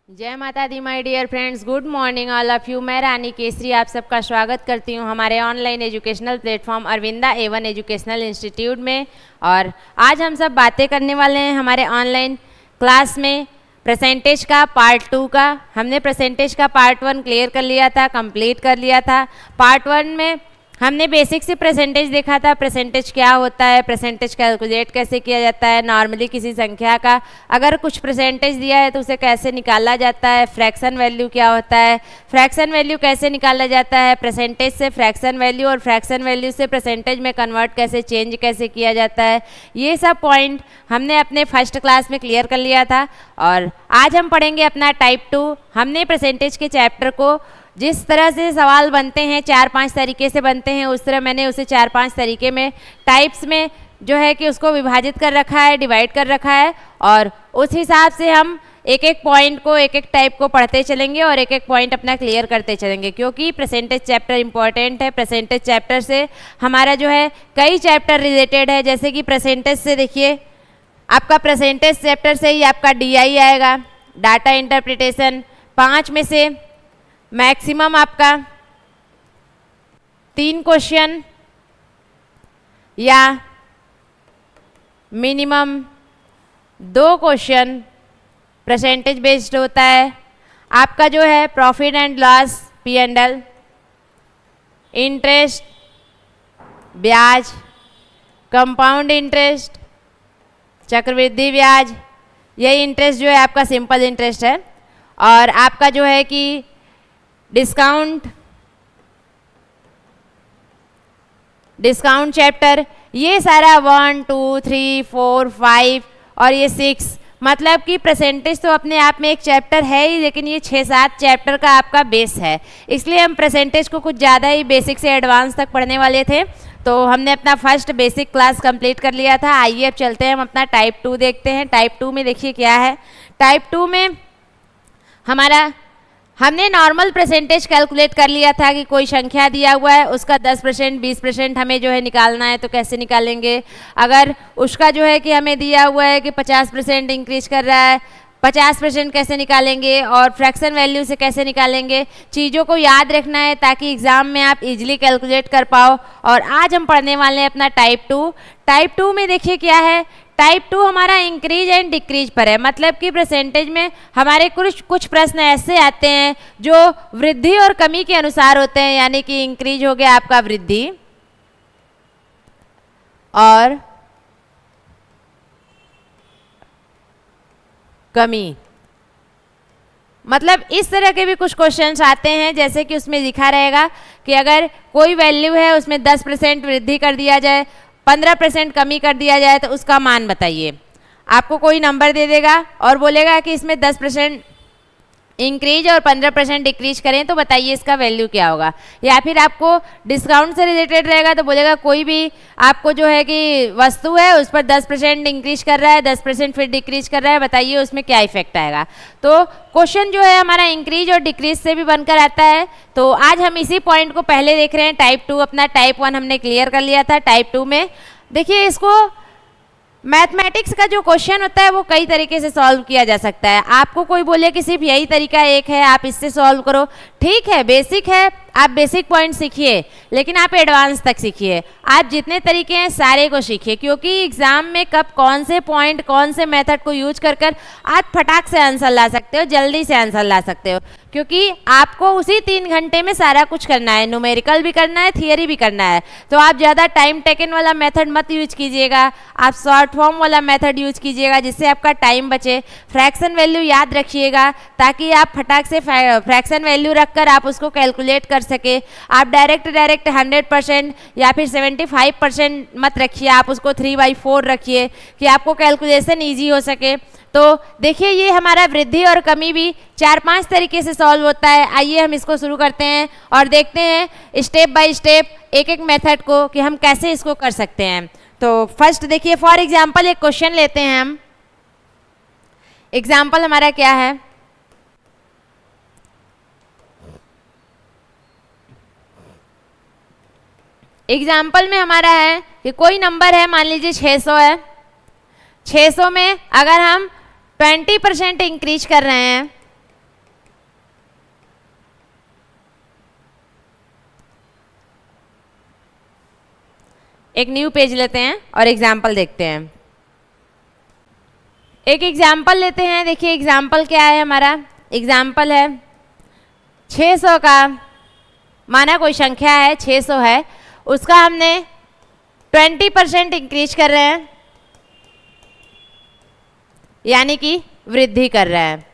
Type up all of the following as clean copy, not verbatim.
जय माता दी my dear friends, good morning all of you. मैं रानी केसरी आप सबका स्वागत करती हूं हमारे online educational platform Arvinda A1 educational institute में। और आज हम सब बातें करने वाले हैं हमारे ऑनलाइन क्लास में परसेंटेज का पार्ट 2 का। हमने परसेंटेज का पार्ट 1 क्लियर कर लिया था, कंप्लीट कर लिया था। पार्ट 1 में हमने बेसिक से परसेंटेज देखा था, परसेंटेज क्या होता है, परसेंटेज कैलकुलेट कैसे किया जाता है, नॉर्मली किसी संख्या का अगर कुछ परसेंटेज दिया है तो उसे कैसे निकाला जाता है, फ्रैक्शन वैल्यू क्या होता है, फ्रैक्शन वैल्यू कैसे निकाला जाता है, परसेंटेज से फ्रैक्शन वैल्यू और फ्रैक्शन वैल्यू से परसेंटेज में कन्वर्ट कैसे चेंज कैसे किया जाता है, ये सब पॉइंट हमने अपने फर्स्ट क्लास में क्लियर कर लिया था। और आज हम पढ़ेंगे अपना टाइप 2। हमने परसेंटेज के चैप्टर को जिस तरह से सवाल बनते हैं 4-5 तरीके से बनते हैं, उस तरह मैंने उसे 4-5 तरीके में टाइप्स में जो है कि उसको विभाजित कर रखा है, डिवाइड कर रखा है। और उस हिसाब से हम एक एक पॉइंट को, एक एक टाइप को पढ़ते चलेंगे और एक एक पॉइंट अपना क्लियर करते चलेंगे, क्योंकि परसेंटेज चैप्टर इंपॉर्टेंट है। परसेंटेज चैप्टर से हमारा जो है कई चैप्टर रिलेटेड है। जैसे कि परसेंटेज से देखिए, आपका परसेंटेज चैप्टर से ही आपका DI आएगा, डाटा इंटरप्रिटेशन। 5 में से मैक्सिमम आपका 3 क्वेश्चन या मिनिमम 2 क्वेश्चन परसेंटेज बेस्ड होता है। आपका जो है profit and loss, P&L, interest, ब्याज, कंपाउंड इंटरेस्ट, चक्रवृद्धि ब्याज, यही इंटरेस्ट जो है आपका सिंपल इंटरेस्ट है। और आपका जो है कि डिस्काउंट चैप्टर, ये सारा 1, 2, 3, 4, 5 और ये 6, मतलब कि परसेंटेज तो अपने आप में एक चैप्टर है ही, लेकिन ये 6-7 चैप्टर का आपका बेस है। इसलिए हम परसेंटेज को कुछ ज़्यादा ही बेसिक से एडवांस तक पढ़ने वाले थे। तो हमने अपना फर्स्ट बेसिक क्लास कंप्लीट कर लिया था। आइए अब चलते हैं, हम अपना टाइप 2 देखते हैं। टाइप 2 में देखिए क्या है। टाइप 2 में हमने नॉर्मल परसेंटेज कैलकुलेट कर लिया था कि कोई संख्या दिया हुआ है, उसका 10%, 20% हमें जो है निकालना है। तो कैसे निकालेंगे? अगर उसका जो है कि हमें दिया हुआ है कि 50% इंक्रीज कर रहा है, 50% कैसे निकालेंगे और फ्रैक्शन वैल्यू से कैसे निकालेंगे, चीज़ों को याद रखना है ताकि एग्जाम में आप इजीली कैलकुलेट कर पाओ। और आज हम पढ़ने वाले हैं अपना टाइप 2। टाइप 2 में देखिए क्या है। टाइप 2 हमारा इंक्रीज एंड डिक्रीज पर है, मतलब कि परसेंटेज में हमारे कुछ प्रश्न ऐसे आते हैं जो वृद्धि और कमी के अनुसार होते हैं। यानी कि इंक्रीज हो गया आपका वृद्धि और कमी, मतलब इस तरह के भी कुछ क्वेश्चंस आते हैं। जैसे कि उसमें लिखा रहेगा कि अगर कोई वैल्यू है उसमें 10% वृद्धि कर दिया जाए, 15% कमी कर दिया जाए, तो उसका मान बताइए। आपको कोई नंबर दे देगा और बोलेगा कि इसमें 10% इंक्रीज और 15% डिक्रीज करें तो बताइए इसका वैल्यू क्या होगा। या फिर आपको डिस्काउंट से रिलेटेड रहेगा तो बोलेगा कोई भी आपको जो है कि वस्तु है उस पर 10% इंक्रीज कर रहा है, 10% फिर डिक्रीज कर रहा है, बताइए उसमें क्या इफेक्ट आएगा। तो क्वेश्चन जो है हमारा इंक्रीज और डिक्रीज से भी बनकर आता है। तो आज हम इसी पॉइंट को पहले देख रहे हैं। टाइप 2 अपना टाइप 1 हमने क्लियर कर लिया था। टाइप 2 में देखिए, इसको मैथमेटिक्स का जो क्वेश्चन होता है वो कई तरीके से सॉल्व किया जा सकता है। आपको कोई बोले कि सिर्फ यही तरीका एक है, आप इससे सॉल्व करो, ठीक है, बेसिक है, आप बेसिक पॉइंट सीखिए, लेकिन आप एडवांस तक सीखिए। आप जितने तरीके हैं सारे को सीखिए, क्योंकि एग्जाम में कब कौन से पॉइंट, कौन से मेथड को यूज कर आप फटाक से आंसर ला सकते हो, जल्दी से आंसर ला सकते हो। क्योंकि आपको उसी 3 घंटे में सारा कुछ करना है, न्यूमेरिकल भी करना है, थियरी भी करना है। तो आप ज़्यादा टाइम टेकन वाला मेथड मत यूज कीजिएगा, आप शॉर्ट फॉर्म वाला मेथड यूज कीजिएगा जिससे आपका टाइम बचे। फ्रैक्शन वैल्यू याद रखिएगा ताकि आप फटाक से फ्रैक्शन वैल्यू रखकर आप उसको कैलकुलेट कर सके। आप डायरेक्ट 100% या फिर 75% मत रखिए, आप उसको 3/4 रखिए कि आपको कैलकुलेशन ईजी हो सके। तो देखिए, ये हमारा वृद्धि और कमी भी 4-5 तरीके से सॉल्व होता है। आइए हम इसको शुरू करते हैं और देखते हैं स्टेप बाय स्टेप एक एक मेथड को कि हम कैसे इसको कर सकते हैं। तो फर्स्ट देखिए, फॉर एग्जांपल एक क्वेश्चन लेते हैं हम। एग्जांपल हमारा क्या है? एग्जाम्पल में हमारा है कि कोई नंबर है, मान लीजिए 600 है। 600 में अगर हम 20% इंक्रीज कर रहे हैं एक न्यू पेज लेते हैं और एग्जाम्पल देखते हैं। एक एग्जाम्पल लेते हैं। देखिए एग्जाम्पल क्या है हमारा। एग्जाम्पल है 600 का, माना कोई संख्या है 600 है, उसका हमने 20% इंक्रीज कर रहे हैं, यानी कि वृद्धि कर रहे हैं।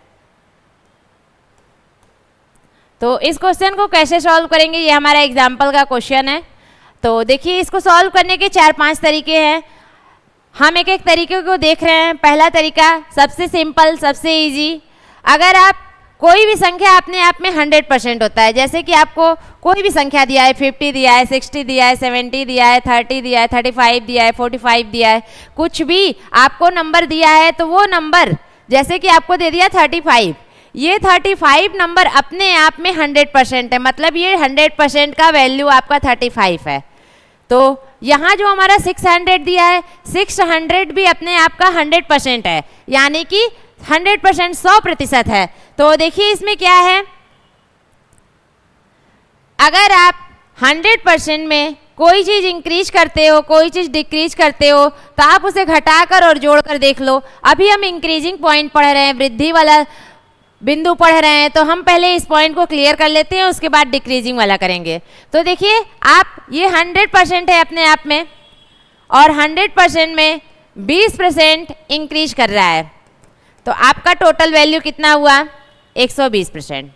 तो इस क्वेश्चन को कैसे सॉल्व करेंगे, ये हमारा एग्जाम्पल का क्वेश्चन है। तो देखिए इसको सॉल्व करने के 4-5 तरीके हैं। हम एक एक तरीके को देख रहे हैं। पहला तरीका सबसे सिंपल, सबसे इजी। अगर आप कोई भी संख्या अपने आप में 100% होता है, जैसे कि आपको कोई भी संख्या दिया है, 50 दिया है, 60 दिया है, 70 दिया है, 30 दिया है, 35 दिया है, 45 दिया है, कुछ भी आपको नंबर दिया है, तो वो नंबर जैसे कि आपको दे दिया 35, ये 35 नंबर अपने आप में 100% है, मतलब ये 100% का वैल्यू आपका 35 है। तो यहाँ जो हमारा 600 दिया है, 600 भी अपने आप का 100% है, यानी कि 100% 100% है। तो देखिए इसमें क्या है, अगर आप 100% में कोई चीज़ इंक्रीज करते हो, कोई चीज़ डिक्रीज करते हो, तो आप उसे घटाकर और जोड़कर देख लो। अभी हम इंक्रीजिंग पॉइंट पढ़ रहे हैं, वृद्धि वाला बिंदु पढ़ रहे हैं, तो हम पहले इस पॉइंट को क्लियर कर लेते हैं, उसके बाद डिक्रीजिंग वाला करेंगे। तो देखिए आप ये 100% है अपने आप में, और 100% में 20% इंक्रीज कर रहा है, तो आपका टोटल वैल्यू कितना हुआ, 120%।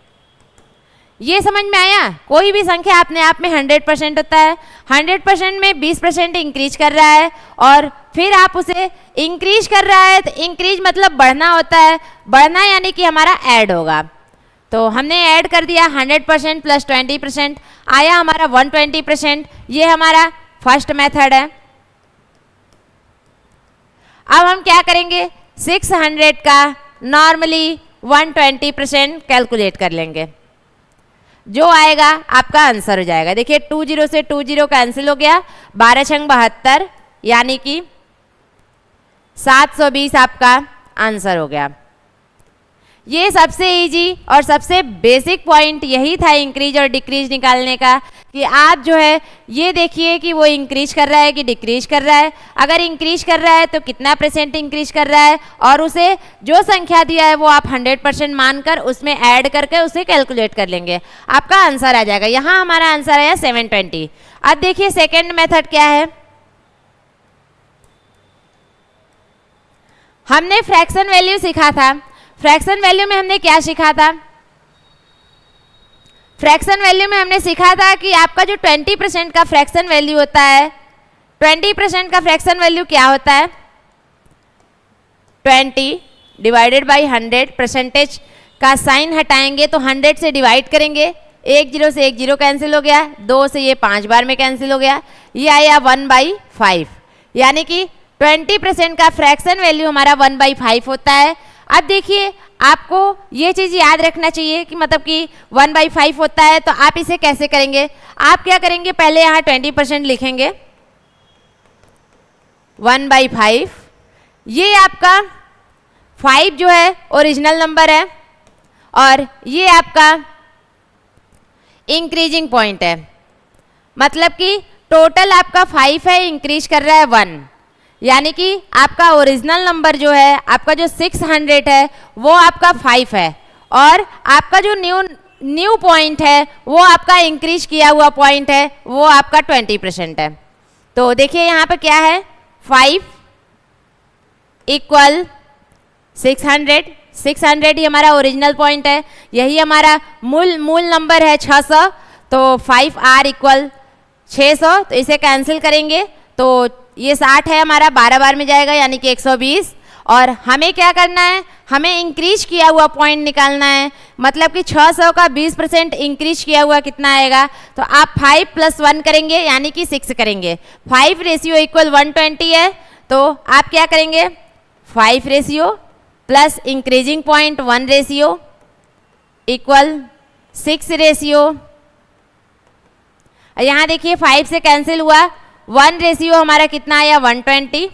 ये समझ में आया। कोई भी संख्या अपने आप में 100% होता है, 100% में 20% इंक्रीज कर रहा है, और फिर आप उसे इंक्रीज कर रहा है, तो इंक्रीज मतलब बढ़ना होता है, बढ़ना यानी कि हमारा ऐड होगा। तो हमने ऐड कर दिया 100% प्लस 20%, आया हमारा 120%। ये हमारा फर्स्ट मेथड है। अब हम क्या करेंगे, 600 का नॉर्मली 120% कैलकुलेट कर लेंगे, जो आएगा आपका आंसर हो जाएगा। देखिए 20 से 20 कैंसिल हो गया, 12 छंग 72, यानी कि 720 आपका आंसर हो गया। ये सबसे इजी और सबसे बेसिक पॉइंट यही था इंक्रीज और डिक्रीज निकालने का, कि आप जो है ये देखिए कि वो इंक्रीज कर रहा है कि डिक्रीज कर रहा है। अगर इंक्रीज कर रहा है तो कितना % इंक्रीज कर रहा है, और उसे जो संख्या दिया है वो आप 100% मानकर उसमें ऐड करके उसे कैलकुलेट कर लेंगे, आपका आंसर आ जाएगा। यहाँ हमारा आंसर आया 720। अब देखिए सेकेंड मेथड क्या है। हमने फ्रैक्शन वैल्यू सीखा था। फ्रैक्शन वैल्यू में हमने क्या सीखा था, फ्रैक्शन वैल्यू में हमने सीखा था कि आपका जो 20% का फ्रैक्शन वैल्यू होता है, 20% का फ्रैक्शन वैल्यू क्या होता है, 20 डिवाइडेड बाई 100, परसेंटेज का साइन हटाएंगे तो 100 से डिवाइड करेंगे, 1 0 से 1 0 कैंसिल हो गया, 2 से ये 5 बार में कैंसिल हो गया, ये आया 1/5, यानी कि 20% का फ्रैक्शन वैल्यू हमारा 1/5 होता है। अब देखिए आपको ये चीज़ याद रखना चाहिए कि मतलब कि 1/5 होता है, तो आप इसे कैसे करेंगे, आप क्या करेंगे, पहले यहाँ 20% लिखेंगे, 1/5, ये आपका 5 जो है ओरिजिनल नंबर है, और ये आपका इंक्रीजिंग पॉइंट है, मतलब कि टोटल आपका 5 है, इंक्रीज कर रहा है 1, यानी कि आपका ओरिजिनल नंबर जो है, आपका जो 600 है वो आपका 5 है, और आपका जो न्यू पॉइंट है वो आपका इंक्रीज किया हुआ पॉइंट है, वो आपका 20% है। तो देखिए यहाँ पे क्या है, 5 इक्वल 600, 600 ही हमारा ओरिजिनल पॉइंट है, यही हमारा मूल नंबर है 600, तो 5r इक्वल 600, तो इसे कैंसिल करेंगे तो ये 60 है हमारा, 12 बार में जाएगा, यानी कि 120। और हमें क्या करना है, हमें इंक्रीज किया हुआ पॉइंट निकालना है, मतलब कि 600 का 20% इंक्रीज किया हुआ कितना आएगा, तो आप 5 + 1 करेंगे, यानी कि 6 करेंगे। 5 रेशियो इक्वल 120 है, तो आप क्या करेंगे, 5 ratio plus increasing point 1 ratio equal 6 ratio. यहाँ देखिए 5 से कैंसिल हुआ, 1 रेशियो हमारा कितना आया, 120,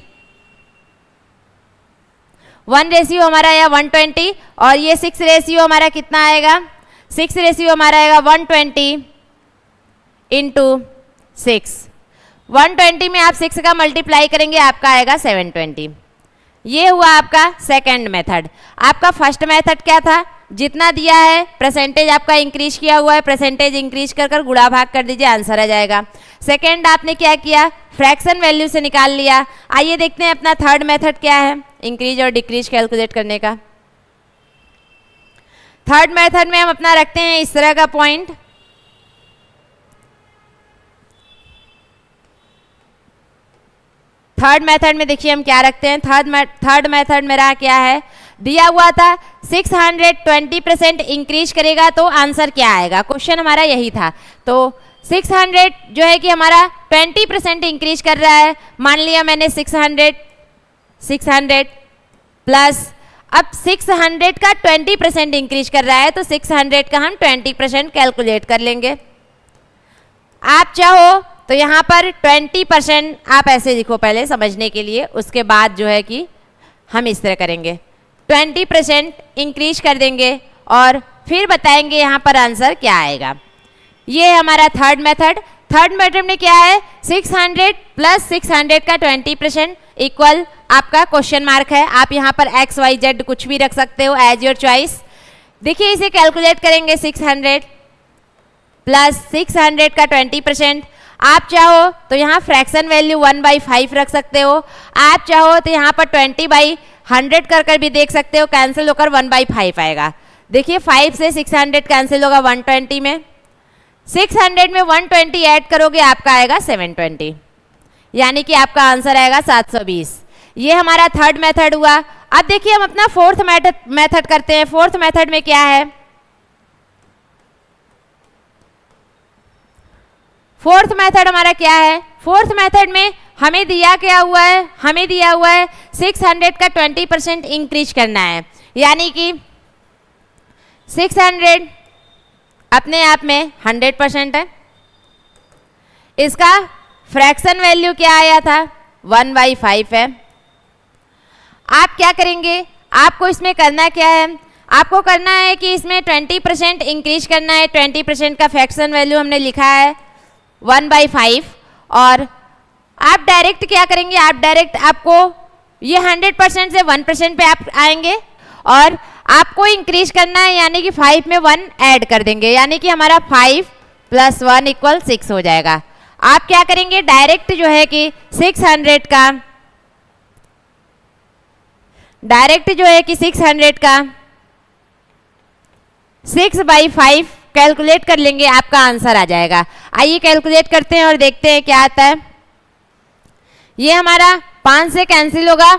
1 रेशियो हमारा आया 120, और ये 6 रेशियो हमारा कितना आएगा, 6 रेशियो हमारा आएगा 120 × 6, 120 में आप 6 का मल्टीप्लाई करेंगे, आपका आएगा 720। ये हुआ आपका सेकंड मेथड। आपका फर्स्ट मेथड क्या था, जितना दिया है परसेंटेज आपका इंक्रीज किया हुआ है, परसेंटेज इंक्रीज कर कर गुणा भाग कर दीजिए, आंसर आ जाएगा। सेकंड आपने क्या किया, फ्रैक्शन वैल्यू से निकाल लिया। आइए देखते हैं अपना थर्ड मेथड क्या है इंक्रीज और डिक्रीज कैलकुलेट करने का। थर्ड मेथड में हम अपना रखते हैं इस तरह का पॉइंट। थर्ड मेथड में देखिए हम क्या रखते हैं। थर्ड मेथड मेरा क्या है, दिया हुआ था 620% इंक्रीज करेगा तो आंसर क्या आएगा, क्वेश्चन हमारा यही था। तो 600 जो है कि हमारा 20% इंक्रीज कर रहा है। मान लिया मैंने 600 प्लस, अब 600 का 20% इंक्रीज कर रहा है तो 600 का हम 20% कैलकुलेट कर लेंगे। आप चाहो तो यहाँ पर 20% आप ऐसे लिखो पहले समझने के लिए, उसके बाद जो है कि हम इस तरह करेंगे, 20% इंक्रीज कर देंगे और फिर बताएंगे यहाँ पर आंसर क्या आएगा। ये है हमारा थर्ड मेथड। थर्ड मेथड में क्या है, 600 प्लस 600 का 20% इक्वल आपका क्वेश्चन मार्क है। आप यहाँ पर x y z कुछ भी रख सकते हो, एज योर चॉइस। देखिए इसे कैलकुलेट करेंगे, 600 प्लस 600 का 20%। आप चाहो तो यहाँ फ्रैक्शन वैल्यू 1/5 रख सकते हो। आप चाहो तो यहाँ पर 20/100 कर भी देख सकते हो, कैंसिल होकर 1/5 आएगा। देखिए 5 से 600 कैंसिल होगा 120 में, 600 में 120 ऐड करोगे आपका आएगा 720, यानी कि आपका आंसर आएगा 720। ये हमारा थर्ड मेथड हुआ। अब देखिए हम अपना फोर्थ मेथड करते हैं। फोर्थ मेथड में क्या है, फोर्थ मेथड हमारा क्या है, फोर्थ मेथड में हमें दिया क्या हुआ है, हमें दिया हुआ है 600 का 20% इंक्रीज करना है, यानी कि 600 अपने आप में 100% है। इसका फ्रैक्शन वैल्यू क्या आया था, 1/5 है। आप क्या करेंगे, आपको इसमें करना क्या है, आपको करना है कि इसमें 20% इंक्रीज करना है। 20% का फ्रैक्शन वैल्यू हमने लिखा है 1/5, और आप डायरेक्ट क्या करेंगे, आप डायरेक्ट आपको ये 100% से 1% पे आप आएंगे और आपको इंक्रीज करना है, यानी कि 5 में 1 ऐड कर देंगे, यानी कि हमारा 5 + 1 = 6 हो जाएगा। आप क्या करेंगे, डायरेक्ट जो है कि 600 का 6/5 कैलकुलेट कर लेंगे, आपका आंसर आ जाएगा। आइए कैलकुलेट करते हैं और देखते हैं क्या आता है। ये हमारा 5 से कैंसिल होगा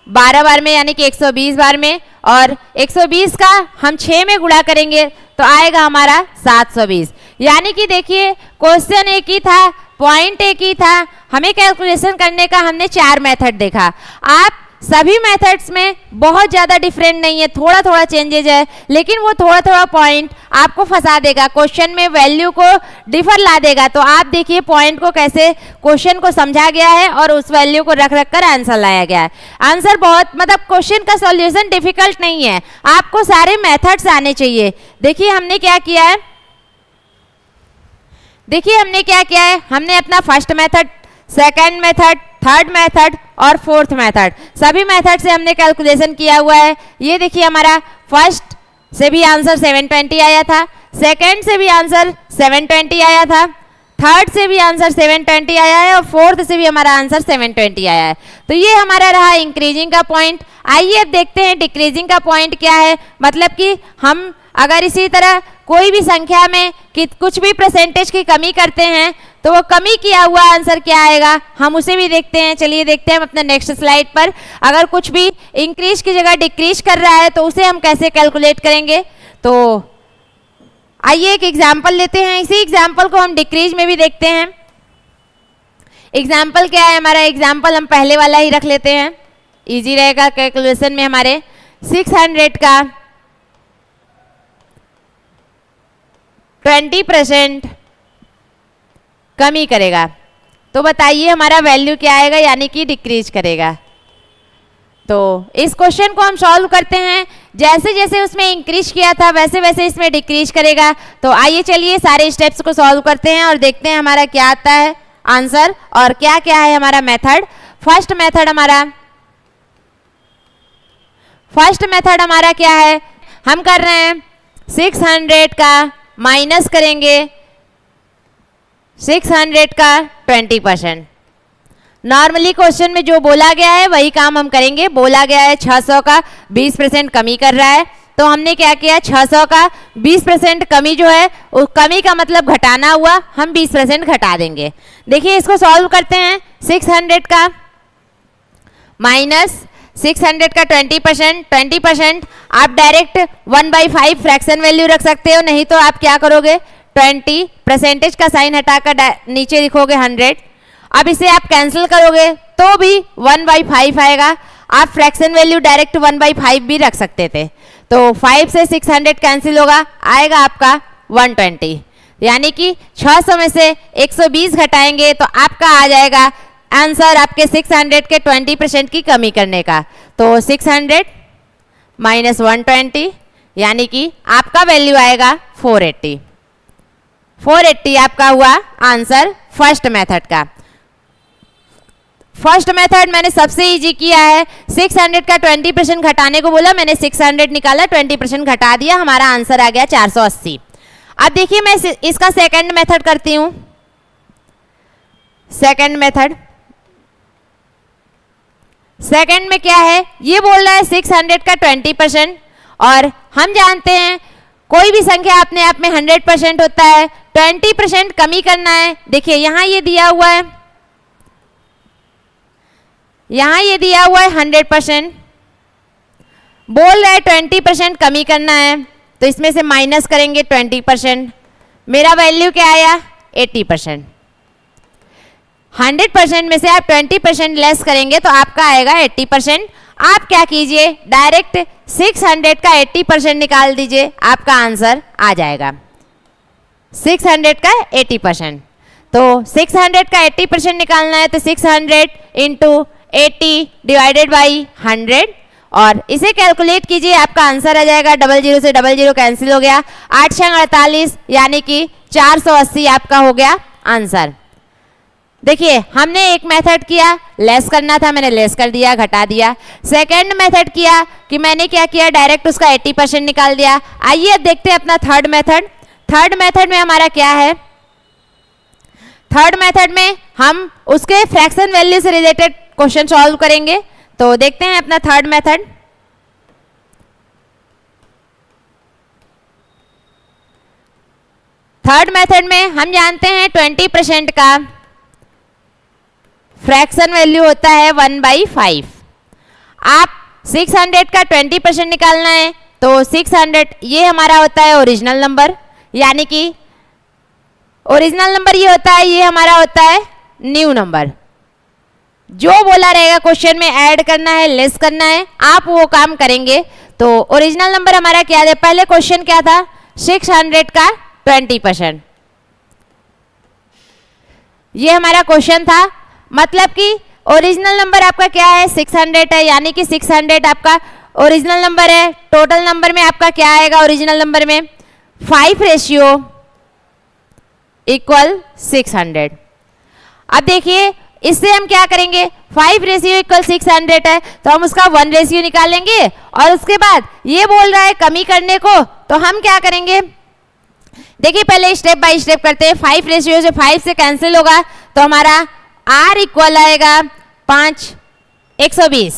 12 बार में, यानी कि 120 बार में, और 120 का हम 6 में गुणा करेंगे तो आएगा हमारा 720। यानी कि देखिए क्वेश्चन एक ही था, पॉइंट एक ही था, हमें कैलकुलेशन करने का हमने 4 मेथड देखा। आप सभी मेथड्स में बहुत ज़्यादा डिफरेंट नहीं है, थोड़ा थोड़ा चेंजेज है, लेकिन वो थोड़ा थोड़ा पॉइंट आपको फंसा देगा, क्वेश्चन में वैल्यू को डिफर ला देगा। तो आप देखिए पॉइंट को कैसे क्वेश्चन को समझा गया है और उस वैल्यू को रख रख कर आंसर लाया गया है। आंसर बहुत मतलब क्वेश्चन का सॉल्यूशन डिफिकल्ट नहीं है, आपको सारे मेथड्स आने चाहिए। देखिए हमने क्या किया है, हमने अपना first method, second method, third method और फोर्थ मेथड, सभी मेथड से हमने कैलकुलेशन किया हुआ है। ये देखिए हमारा फर्स्ट से भी आंसर 720 आया था, सेकंड से भी आंसर 720 आया था, थर्ड से भी आंसर 720 आया है और फोर्थ से भी हमारा आंसर 720 आया है। तो ये हमारा रहा इंक्रीजिंग का पॉइंट। आइए अब देखते हैं डिक्रीजिंग का पॉइंट क्या है। मतलब कि हम अगर इसी तरह कोई भी संख्या में कुछ भी परसेंटेज की कमी करते हैं तो वो कमी किया हुआ आंसर क्या आएगा, हम उसे भी देखते हैं। चलिए देखते हैं हम अपने नेक्स्ट स्लाइड पर। अगर कुछ भी इंक्रीज की जगह डिक्रीज कर रहा है तो उसे हम कैसे कैलकुलेट करेंगे। तो आइए एक एग्जाम्पल लेते हैं, इसी एग्जाम्पल को हम डिक्रीज में भी देखते हैं। एग्जाम्पल क्या है हमारा, एग्जाम्पल हम पहले वाला ही रख लेते हैं, इजी रहेगा कैलकुलेशन में। हमारे 600 का 20% कमी करेगा, तो बताइए हमारा वैल्यू क्या आएगा, यानी कि डिक्रीज करेगा। तो इस क्वेश्चन को हम सॉल्व करते हैं, जैसे जैसे उसमें इंक्रीज किया था वैसे वैसे इसमें डिक्रीज करेगा। तो आइए चलिए सारे स्टेप्स को सॉल्व करते हैं और देखते हैं हमारा क्या आता है। आंसर। और क्या क्या है हमारा मेथड? फर्स्ट मेथड हमारा क्या है? हम कर रहे हैं 600 का माइनस करेंगे 600 का 20%। नॉर्मली क्वेश्चन में जो बोला गया है वही काम हम करेंगे। बोला गया है 600 का 20% कमी कर रहा है, तो हमने क्या किया, 600 का 20% कमी जो है, उस कमी का मतलब घटाना हुआ, हम 20% घटा देंगे। देखिए इसको सॉल्व करते हैं। 600 का माइनस 600 का 20% आप डायरेक्ट 1/5 फ्रैक्शन वैल्यू रख सकते हो, नहीं तो आप क्या करोगे, 20 परसेंटेज का साइन हटाकर नीचे लिखोगे 100। अब इसे आप कैंसिल करोगे तो भी 1/5 आएगा। आप फ्रैक्शन वैल्यू डायरेक्ट 1/5 भी रख सकते थे। तो 5 से 600 कैंसिल होगा, आएगा आपका 120। यानी कि 600 में से 120 घटाएंगे तो आपका आ जाएगा आंसर आपके 600 के 20% की कमी करने का। तो 600 माइनस 120 यानी कि आपका वैल्यू आएगा 480। 480 आपका हुआ आंसर फर्स्ट मेथड का। फर्स्ट मेथड मैंने सबसे इजी किया है। 600 का 20% घटाने को बोला, मैंने 600 निकाला, 20% घटा दिया, हमारा आंसर आ गया 480। अब देखिए मैं इसका सेकंड मेथड करती हूं। सेकंड में क्या है, ये बोल रहा है 600 का 20%, और हम जानते हैं कोई भी संख्या अपने आप में 100% होता है। 20% कमी करना है। देखिए यहां ये दिया हुआ है, 100%, बोल रहा है 20% कमी करना है, तो इसमें से माइनस करेंगे 20%। मेरा वैल्यू क्या आया, 80%। 100% में से आप 20% लेस करेंगे तो आपका आएगा 80%। आप क्या कीजिए, डायरेक्ट 600 का 80% निकाल दीजिए, आपका आंसर आ जाएगा 600 का 80%। तो 600 का 80% निकालना है तो 600 इंटू 80 डिवाइडेड बाई 100, और इसे कैलकुलेट कीजिए, आपका आंसर आ जाएगा। 00 से 00 कैंसिल हो गया, 8 6 48 यानी कि 480 आपका हो गया आंसर। देखिए हमने एक मेथड किया, लेस करना था, मैंने लेस कर दिया, घटा दिया। सेकंड मेथड किया कि मैंने क्या किया, डायरेक्ट उसका 80% निकाल दिया। आइए अब देखते हैं अपना थर्ड मेथड। थर्ड मेथड में हमारा क्या है, थर्ड मेथड में हम उसके फ्रैक्शन वैल्यू से रिलेटेड क्वेश्चन सॉल्व करेंगे। तो देखते हैं अपना थर्ड मेथड। थर्ड मेथड में हम जानते हैं 20% का फ्रैक्शन वैल्यू होता है 1/5। आप 600 का 20% निकालना है तो 600 ये हमारा होता है ओरिजिनल नंबर, यानी कि ओरिजिनल नंबर ये होता है, ये हमारा होता है न्यू नंबर। जो बोला रहेगा क्वेश्चन में ऐड करना है, लेस करना है, आप वो काम करेंगे। तो ओरिजिनल नंबर हमारा क्या है, पहले क्वेश्चन क्या था, 600 का 20%, ये हमारा क्वेश्चन था। मतलब कि ओरिजिनल नंबर आपका क्या है, 600 है, यानी कि 600 आपका ओरिजिनल नंबर है। टोटल नंबर में आपका क्या आएगा, ओरिजिनल नंबर में 5 रेशियो इक्वल 600। अब देखिए इससे हम क्या करेंगे, 5 रेशियो इक्वल 600 है तो हम उसका 1 रेशियो निकालेंगे, और उसके बाद ये बोल रहा है कमी करने को, तो हम क्या करेंगे, देखिए पहले स्टेप बाय स्टेप करते हैं। 5 रेशियो से 5 से कैंसिल होगा तो हमारा R इक्वल आएगा 5 120,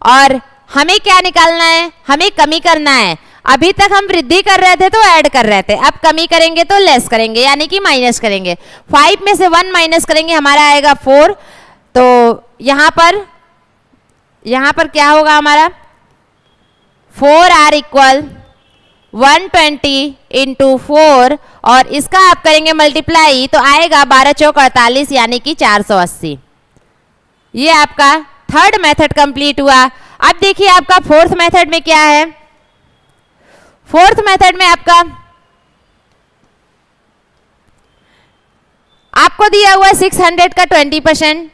और हमें क्या निकालना है, हमें कमी करना है। अभी तक हम वृद्धि कर रहे थे तो ऐड कर रहे थे, अब कमी करेंगे तो लेस करेंगे, यानी कि माइनस करेंगे। 5 में से 1 माइनस करेंगे, हमारा आएगा 4। तो यहाँ पर क्या होगा हमारा, 4R इक्वल 120 इंटू 4, और इसका आप करेंगे मल्टीप्लाई तो आएगा 12 चौक 48 यानी कि 480। ये आपका थर्ड मेथड कंप्लीट हुआ। अब देखिए आपका फोर्थ मेथड में क्या है। फोर्थ मेथड में आपको दिया हुआ है 600 का 20%।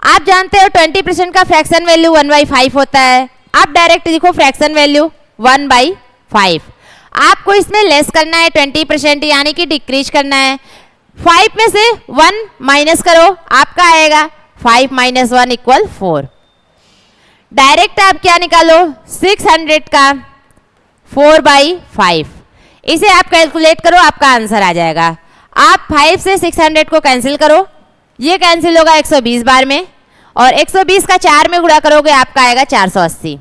आप जानते हो 20% का फ्रैक्शन वैल्यू 1/5 होता है। आप डायरेक्ट देखो फ्रैक्शन वैल्यू 1/5। आपको इसमें लेस करना है 20%, यानी कि डिक्रीज करना है। 5 में से 1 माइनस करो, आपका आएगा 5 माइनस 1 इक्वल 4। डायरेक्ट आप क्या निकालो, 600 का 4/5, इसे आप कैलकुलेट करो, आपका आंसर आ जाएगा। आप 5 से 600 को कैंसिल करो, ये कैंसिल होगा 120 बार में, और 120 का 4 में गुणा करोगे, आपका आएगा 480।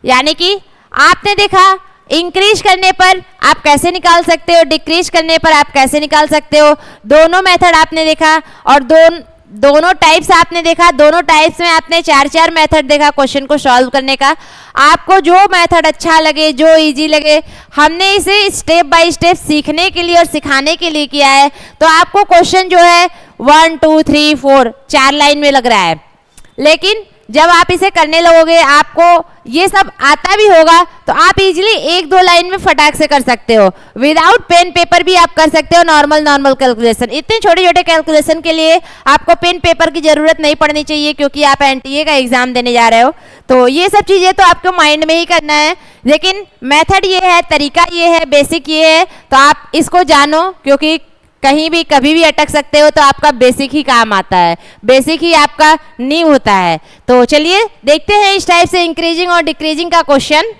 यानी कि आपने देखा इंक्रीज करने पर आप कैसे निकाल सकते हो, डिक्रीज करने पर आप कैसे निकाल सकते हो। दोनों मेथड आपने देखा और दोनों टाइप्स आपने देखा। दोनों टाइप्स में आपने 4 मेथड देखा क्वेश्चन को सॉल्व करने का। आपको जो मेथड अच्छा लगे, जो इजी लगे, हमने इसे स्टेप बाय स्टेप सीखने के लिए और सिखाने के लिए किया है। तो आपको क्वेश्चन जो है 1 2 3 4 4 लाइन में लग रहा है, लेकिन जब आप इसे करने लगोगे आपको ये सब आता भी होगा, तो आप इजीली 1-2 लाइन में फटाक से कर सकते हो। विदाउट पेन पेपर भी आप कर सकते हो नॉर्मल कैलकुलेशन। इतने छोटे छोटे कैलकुलेशन के लिए आपको पेन पेपर की जरूरत नहीं पड़नी चाहिए, क्योंकि आप एनटीए का एग्जाम देने जा रहे हो। तो ये सब चीजें तो आपको माइंड में ही करना है, लेकिन मेथड ये है, तरीका ये है, बेसिक ये है, तो आप इसको जानो, क्योंकि कहीं भी कभी भी अटक सकते हो। तो आपका बेसिक ही काम आता है, बेसिक ही आपका नींव होता है। तो चलिए देखते हैं इस टाइप से इंक्रीजिंग और डिक्रीजिंग का क्वेश्चन।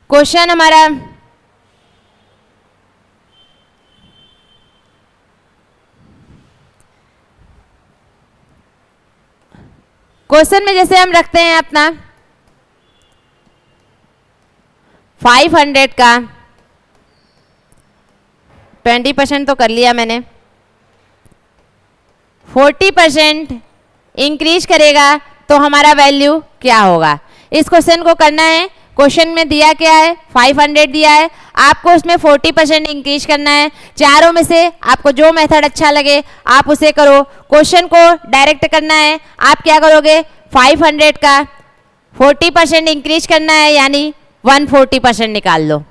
क्वेश्चन हमारा क्वेश्चन में जैसे हम रखते हैं अपना 500 का 20% तो कर लिया मैंने, 40% इंक्रीज करेगा तो हमारा वैल्यू क्या होगा। इस क्वेश्चन को करना है। क्वेश्चन में दिया क्या है, 500 दिया है, आपको उसमें 40% इंक्रीज करना है। चारों में से आपको जो मेथड अच्छा लगे आप उसे करो। क्वेश्चन को डायरेक्ट करना है। आप क्या करोगे, 500 का 40% इंक्रीज करना है, यानी 140% निकाल लो,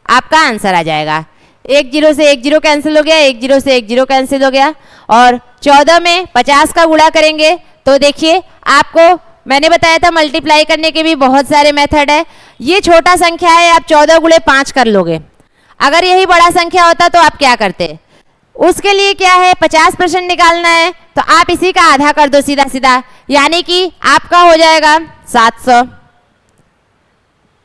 आपका आंसर आ जाएगा। 1 0 से 1 0 कैंसिल हो गया, 1 0 से 1 0 कैंसिल हो गया, और 14 में 50 का गुणा करेंगे तो देखिए आपको मैंने बताया था मल्टीप्लाई करने के भी बहुत सारे मेथड है। ये छोटा संख्या है, आप 14 गुणे 5 कर लोगे। अगर यही बड़ा संख्या होता तो आप क्या करते, उसके लिए क्या है 50% निकालना है, तो आप इसी का आधा कर दो सीधा सीधा, यानी कि आपका हो जाएगा 700।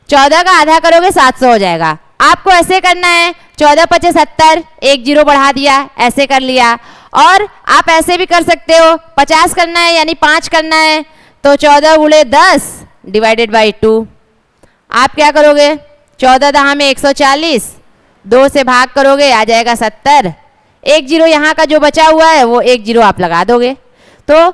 14 का आधा करोगे 700 हो जाएगा। आपको ऐसे करना है, 14 × 5 = 70, 1 0 बढ़ा दिया, ऐसे कर लिया। और आप ऐसे भी कर सकते हो, 50 करना है यानी 5 करना है, तो 14 × 10 / 2। आप क्या करोगे, 14 10 में 140, 2 से भाग करोगे आ जाएगा 70। 1 0 यहाँ का जो बचा हुआ है वो 1 0 आप लगा दोगे। तो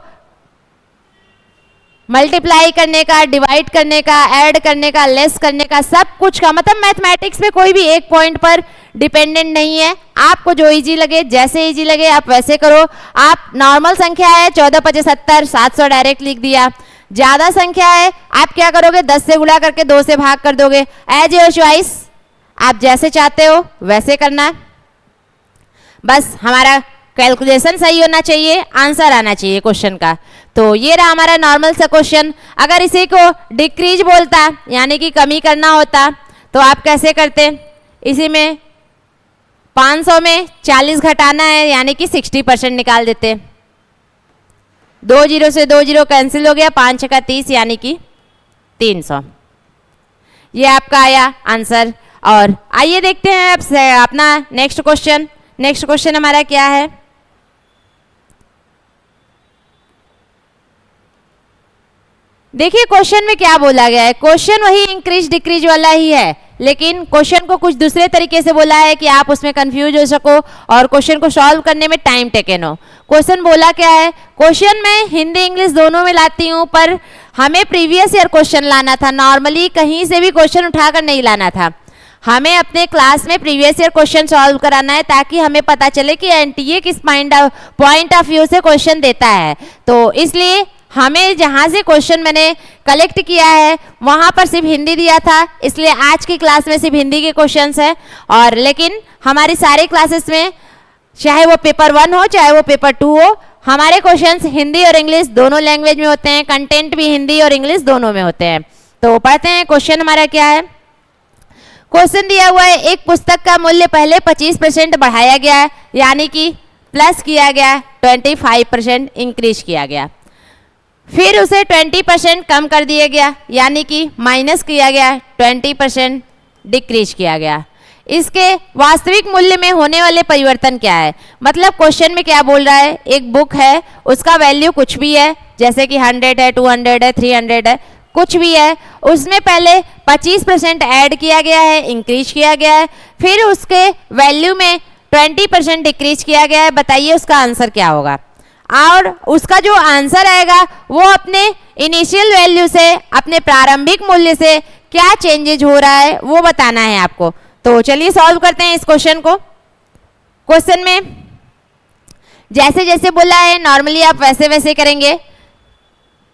मल्टीप्लाई करने का, डिवाइड करने का, ऐड करने का, लेस करने का, सब कुछ का मतलब मैथमेटिक्स में कोई भी एक पॉइंट पर डिपेंडेंट नहीं है। आपको जो इजी लगे, जैसे इजी लगे आप वैसे करो। आप नॉर्मल संख्या है 14 × 5 = 70, 700 डायरेक्ट लिख दिया। ज़्यादा संख्या है आप क्या करोगे, 10 से गुणा करके 2 से भाग कर दोगे। एज योर चॉइस, आप जैसे चाहते हो वैसे करना, बस हमारा कैलकुलेशन सही होना चाहिए, आंसर आना चाहिए क्वेश्चन का। तो ये रहा हमारा नॉर्मल सा क्वेश्चन। अगर इसी को डिक्रीज बोलता यानी कि कमी करना होता तो आप कैसे करते, इसी में 500 में 40 घटाना है यानी कि 60% निकाल देते। 2 0 से 2 0 कैंसिल हो गया, 5 × 30 यानी कि 300। ये आपका आया आंसर। और आइए देखते हैं अब अपना नेक्स्ट क्वेश्चन। नेक्स्ट क्वेश्चन हमारा क्या है, देखिए क्वेश्चन में क्या बोला गया है। क्वेश्चन वही इंक्रीज डिक्रीज वाला ही है, लेकिन क्वेश्चन को कुछ दूसरे तरीके से बोला है कि आप उसमें कंफ्यूज हो सको और क्वेश्चन को सॉल्व करने में टाइम टेकन हो। क्वेश्चन बोला क्या है, क्वेश्चन में हिंदी इंग्लिश दोनों में लाती हूँ, पर हमें प्रीवियस ईयर क्वेश्चन लाना था। नॉर्मली कहीं से भी क्वेश्चन उठाकर नहीं लाना था, हमें अपने क्लास में प्रीवियस ईयर क्वेश्चन सॉल्व कराना है, ताकि हमें पता चले कि एनटीए किस पॉइंट ऑफ व्यू से क्वेश्चन देता है। तो इसलिए हमें जहाँ से क्वेश्चन मैंने कलेक्ट किया है वहाँ पर सिर्फ हिंदी दिया था, इसलिए आज की क्लास में सिर्फ हिंदी के क्वेश्चंस हैं। और लेकिन हमारी सारे क्लासेस में चाहे वो पेपर 1 हो चाहे वो पेपर 2 हो, हमारे क्वेश्चंस हिंदी और इंग्लिश दोनों लैंग्वेज में होते हैं, कंटेंट भी हिंदी और इंग्लिश दोनों में होते हैं। तो पढ़ते हैं क्वेश्चन हमारा क्या है। क्वेश्चन दिया हुआ है एक पुस्तक का मूल्य पहले 25% बढ़ाया गया है, यानी कि प्लस किया गया, 25% इंक्रीज किया गया, फिर उसे 20% कम कर दिया गया, यानी कि माइनस किया गया, 20% डिक्रीज किया गया। इसके वास्तविक मूल्य में होने वाले परिवर्तन क्या है? मतलब क्वेश्चन में क्या बोल रहा है, एक बुक है, उसका वैल्यू कुछ भी है, जैसे कि 100 है, 200 है, 300 है, कुछ भी है, उसमें पहले 25% ऐड किया गया है, इंक्रीज किया गया है, फिर उसके वैल्यू में 20% डिक्रीज किया गया है। बताइए उसका आंसर क्या होगा? और उसका जो आंसर आएगा वो अपने इनिशियल वैल्यू से, अपने प्रारंभिक मूल्य से क्या चेंजेज हो रहा है वो बताना है आपको। तो चलिए सॉल्व करते हैं इस क्वेश्चन को। क्वेश्चन में जैसे जैसे बोला है नॉर्मली आप वैसे वैसे करेंगे।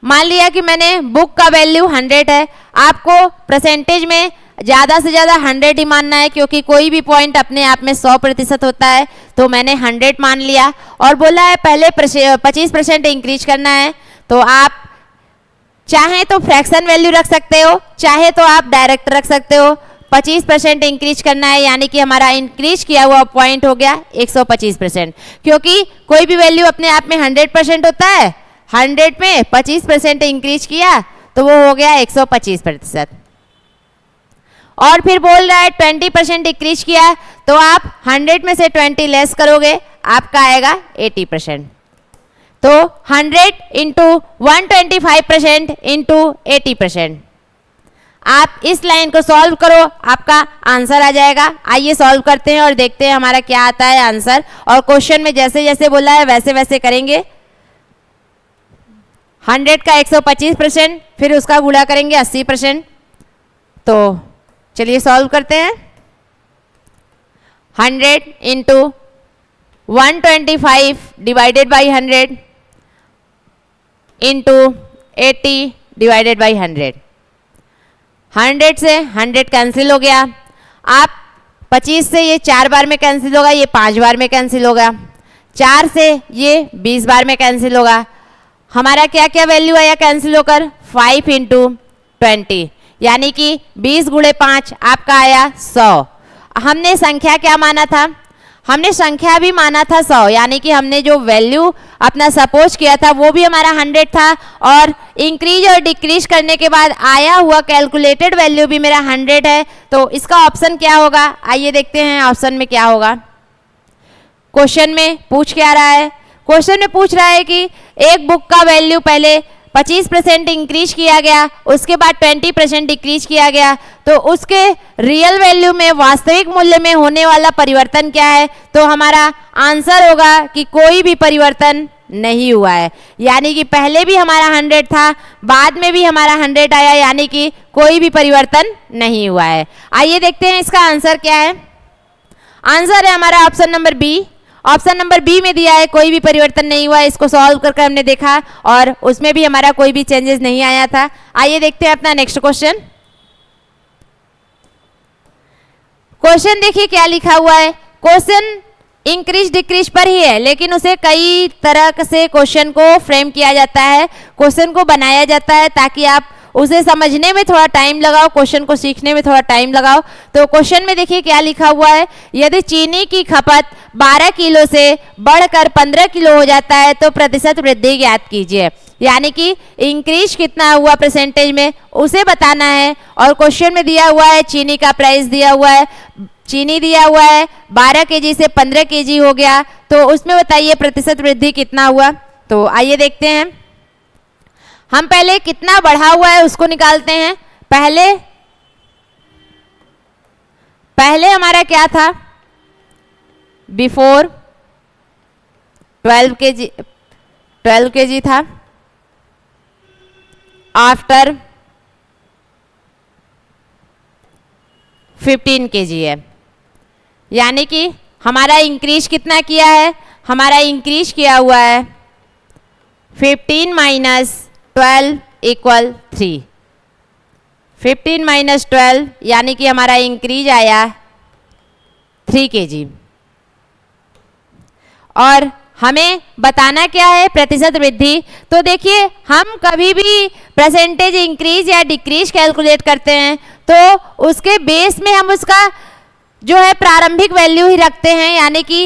मान लिया कि मैंने बुक का वैल्यू 100 है, आपको परसेंटेज में ज़्यादा से ज़्यादा 100 ही मानना है, क्योंकि कोई भी पॉइंट अपने आप में 100% होता है, तो मैंने 100 मान लिया। और बोला है पहले 25% इंक्रीज करना है, तो आप चाहे तो फ्रैक्शन वैल्यू रख सकते हो, चाहे तो आप डायरेक्ट रख सकते हो। 25% इंक्रीज करना है, यानी कि हमारा इंक्रीज किया हुआ पॉइंट हो गया 125%, क्योंकि कोई भी वैल्यू अपने आप में 100% होता है, 100 में 25% इंक्रीज किया तो वो हो गया 125%। और फिर बोल रहा है 20% डिक्रीज किया, तो आप 100 में से 20 लेस करोगे, आपका आएगा 80%। तो 100 इंटू 125% इंटू 80%। आप इस लाइन को सॉल्व करो, आपका आंसर आ जाएगा। आइए सॉल्व करते हैं और देखते हैं हमारा क्या आता है आंसर। और क्वेश्चन में जैसे जैसे बोला है वैसे वैसे करेंगे। 100 का 125%, फिर उसका गुणा करेंगे 80%। तो चलिए सॉल्व करते हैं। 100 into 125 divided by 100 into 80 divided by 100। 100 से 100 कैंसिल हो गया। आप 25 से ये 4 बार में कैंसिल होगा, ये 5 बार में कैंसिल होगा, 4 से ये 20 बार में कैंसिल होगा। हमारा क्या क्या वैल्यू आया कैंसिल होकर? 5 इंटू 20, यानी कि 20 गुणे 5 आपका आया 100। हमने संख्या क्या माना था? हमने संख्या भी माना था 100, यानी कि हमने जो वैल्यू अपना सपोज किया था वो भी हमारा 100 था, और इंक्रीज और डिक्रीज करने के बाद आया हुआ कैलकुलेटेड वैल्यू भी मेरा 100 है। तो इसका ऑप्शन क्या होगा? आइए देखते हैं ऑप्शन में क्या होगा। क्वेश्चन में पूछ क्या रहा है? क्वेश्चन में पूछ रहा है कि एक बुक का वैल्यू पहले 25% इंक्रीज किया गया, उसके बाद 20% डिक्रीज किया गया, तो उसके रियल वैल्यू में, वास्तविक मूल्य में होने वाला परिवर्तन क्या है? तो हमारा आंसर होगा कि कोई भी परिवर्तन नहीं हुआ है, यानी कि पहले भी हमारा 100 था, बाद में भी हमारा 100 आया, यानी कि कोई भी परिवर्तन नहीं हुआ है। आइए देखते हैं इसका आंसर क्या है। आंसर है हमारा option number B. Option number B में दिया है कोई भी परिवर्तन नहीं हुआ है। इसको सॉल्व करके हमने देखा और उसमें भी हमारा कोई भी चेंजेस नहीं आया था। आइए देखते हैं अपना नेक्स्ट क्वेश्चन। क्वेश्चन देखिए क्या लिखा हुआ है। क्वेश्चन इंक्रीज डिक्रीज पर ही है, लेकिन उसे कई तरह से क्वेश्चन को फ्रेम किया जाता है, क्वेश्चन को बनाया जाता है, ताकि आप उसे समझने में थोड़ा टाइम लगाओ, क्वेश्चन को सीखने में थोड़ा टाइम लगाओ। तो क्वेश्चन में देखिए क्या लिखा हुआ है। यदि चीनी की खपत 12 किलो से बढ़कर 15 किलो हो जाता है तो प्रतिशत वृद्धि ज्ञात कीजिए, यानी कि इंक्रीज कितना हुआ परसेंटेज में उसे बताना है। और क्वेश्चन में दिया हुआ है चीनी का प्राइस दिया हुआ है, चीनी दिया हुआ है 12 केजी से 15 केजी हो गया, तो उसमें बताइए प्रतिशत वृद्धि कितना हुआ। तो आइए देखते हैं। हम पहले कितना बढ़ा हुआ है उसको निकालते हैं। पहले हमारा क्या था? बिफोर 12 केजी था, आफ्टर 15 केजी है, यानी कि हमारा इंक्रीज कितना किया है? हमारा इंक्रीज किया हुआ है 15 माइनस 12 इक्वल 3। 15 माइनस 12 यानी कि हमारा इंक्रीज आया 3 केजी। और हमें बताना क्या है? प्रतिशत वृद्धि। तो देखिए हम कभी भी परसेंटेज इंक्रीज या डिक्रीज कैलकुलेट करते हैं तो उसके बेस में हम उसका जो है प्रारंभिक वैल्यू ही रखते हैं, यानी कि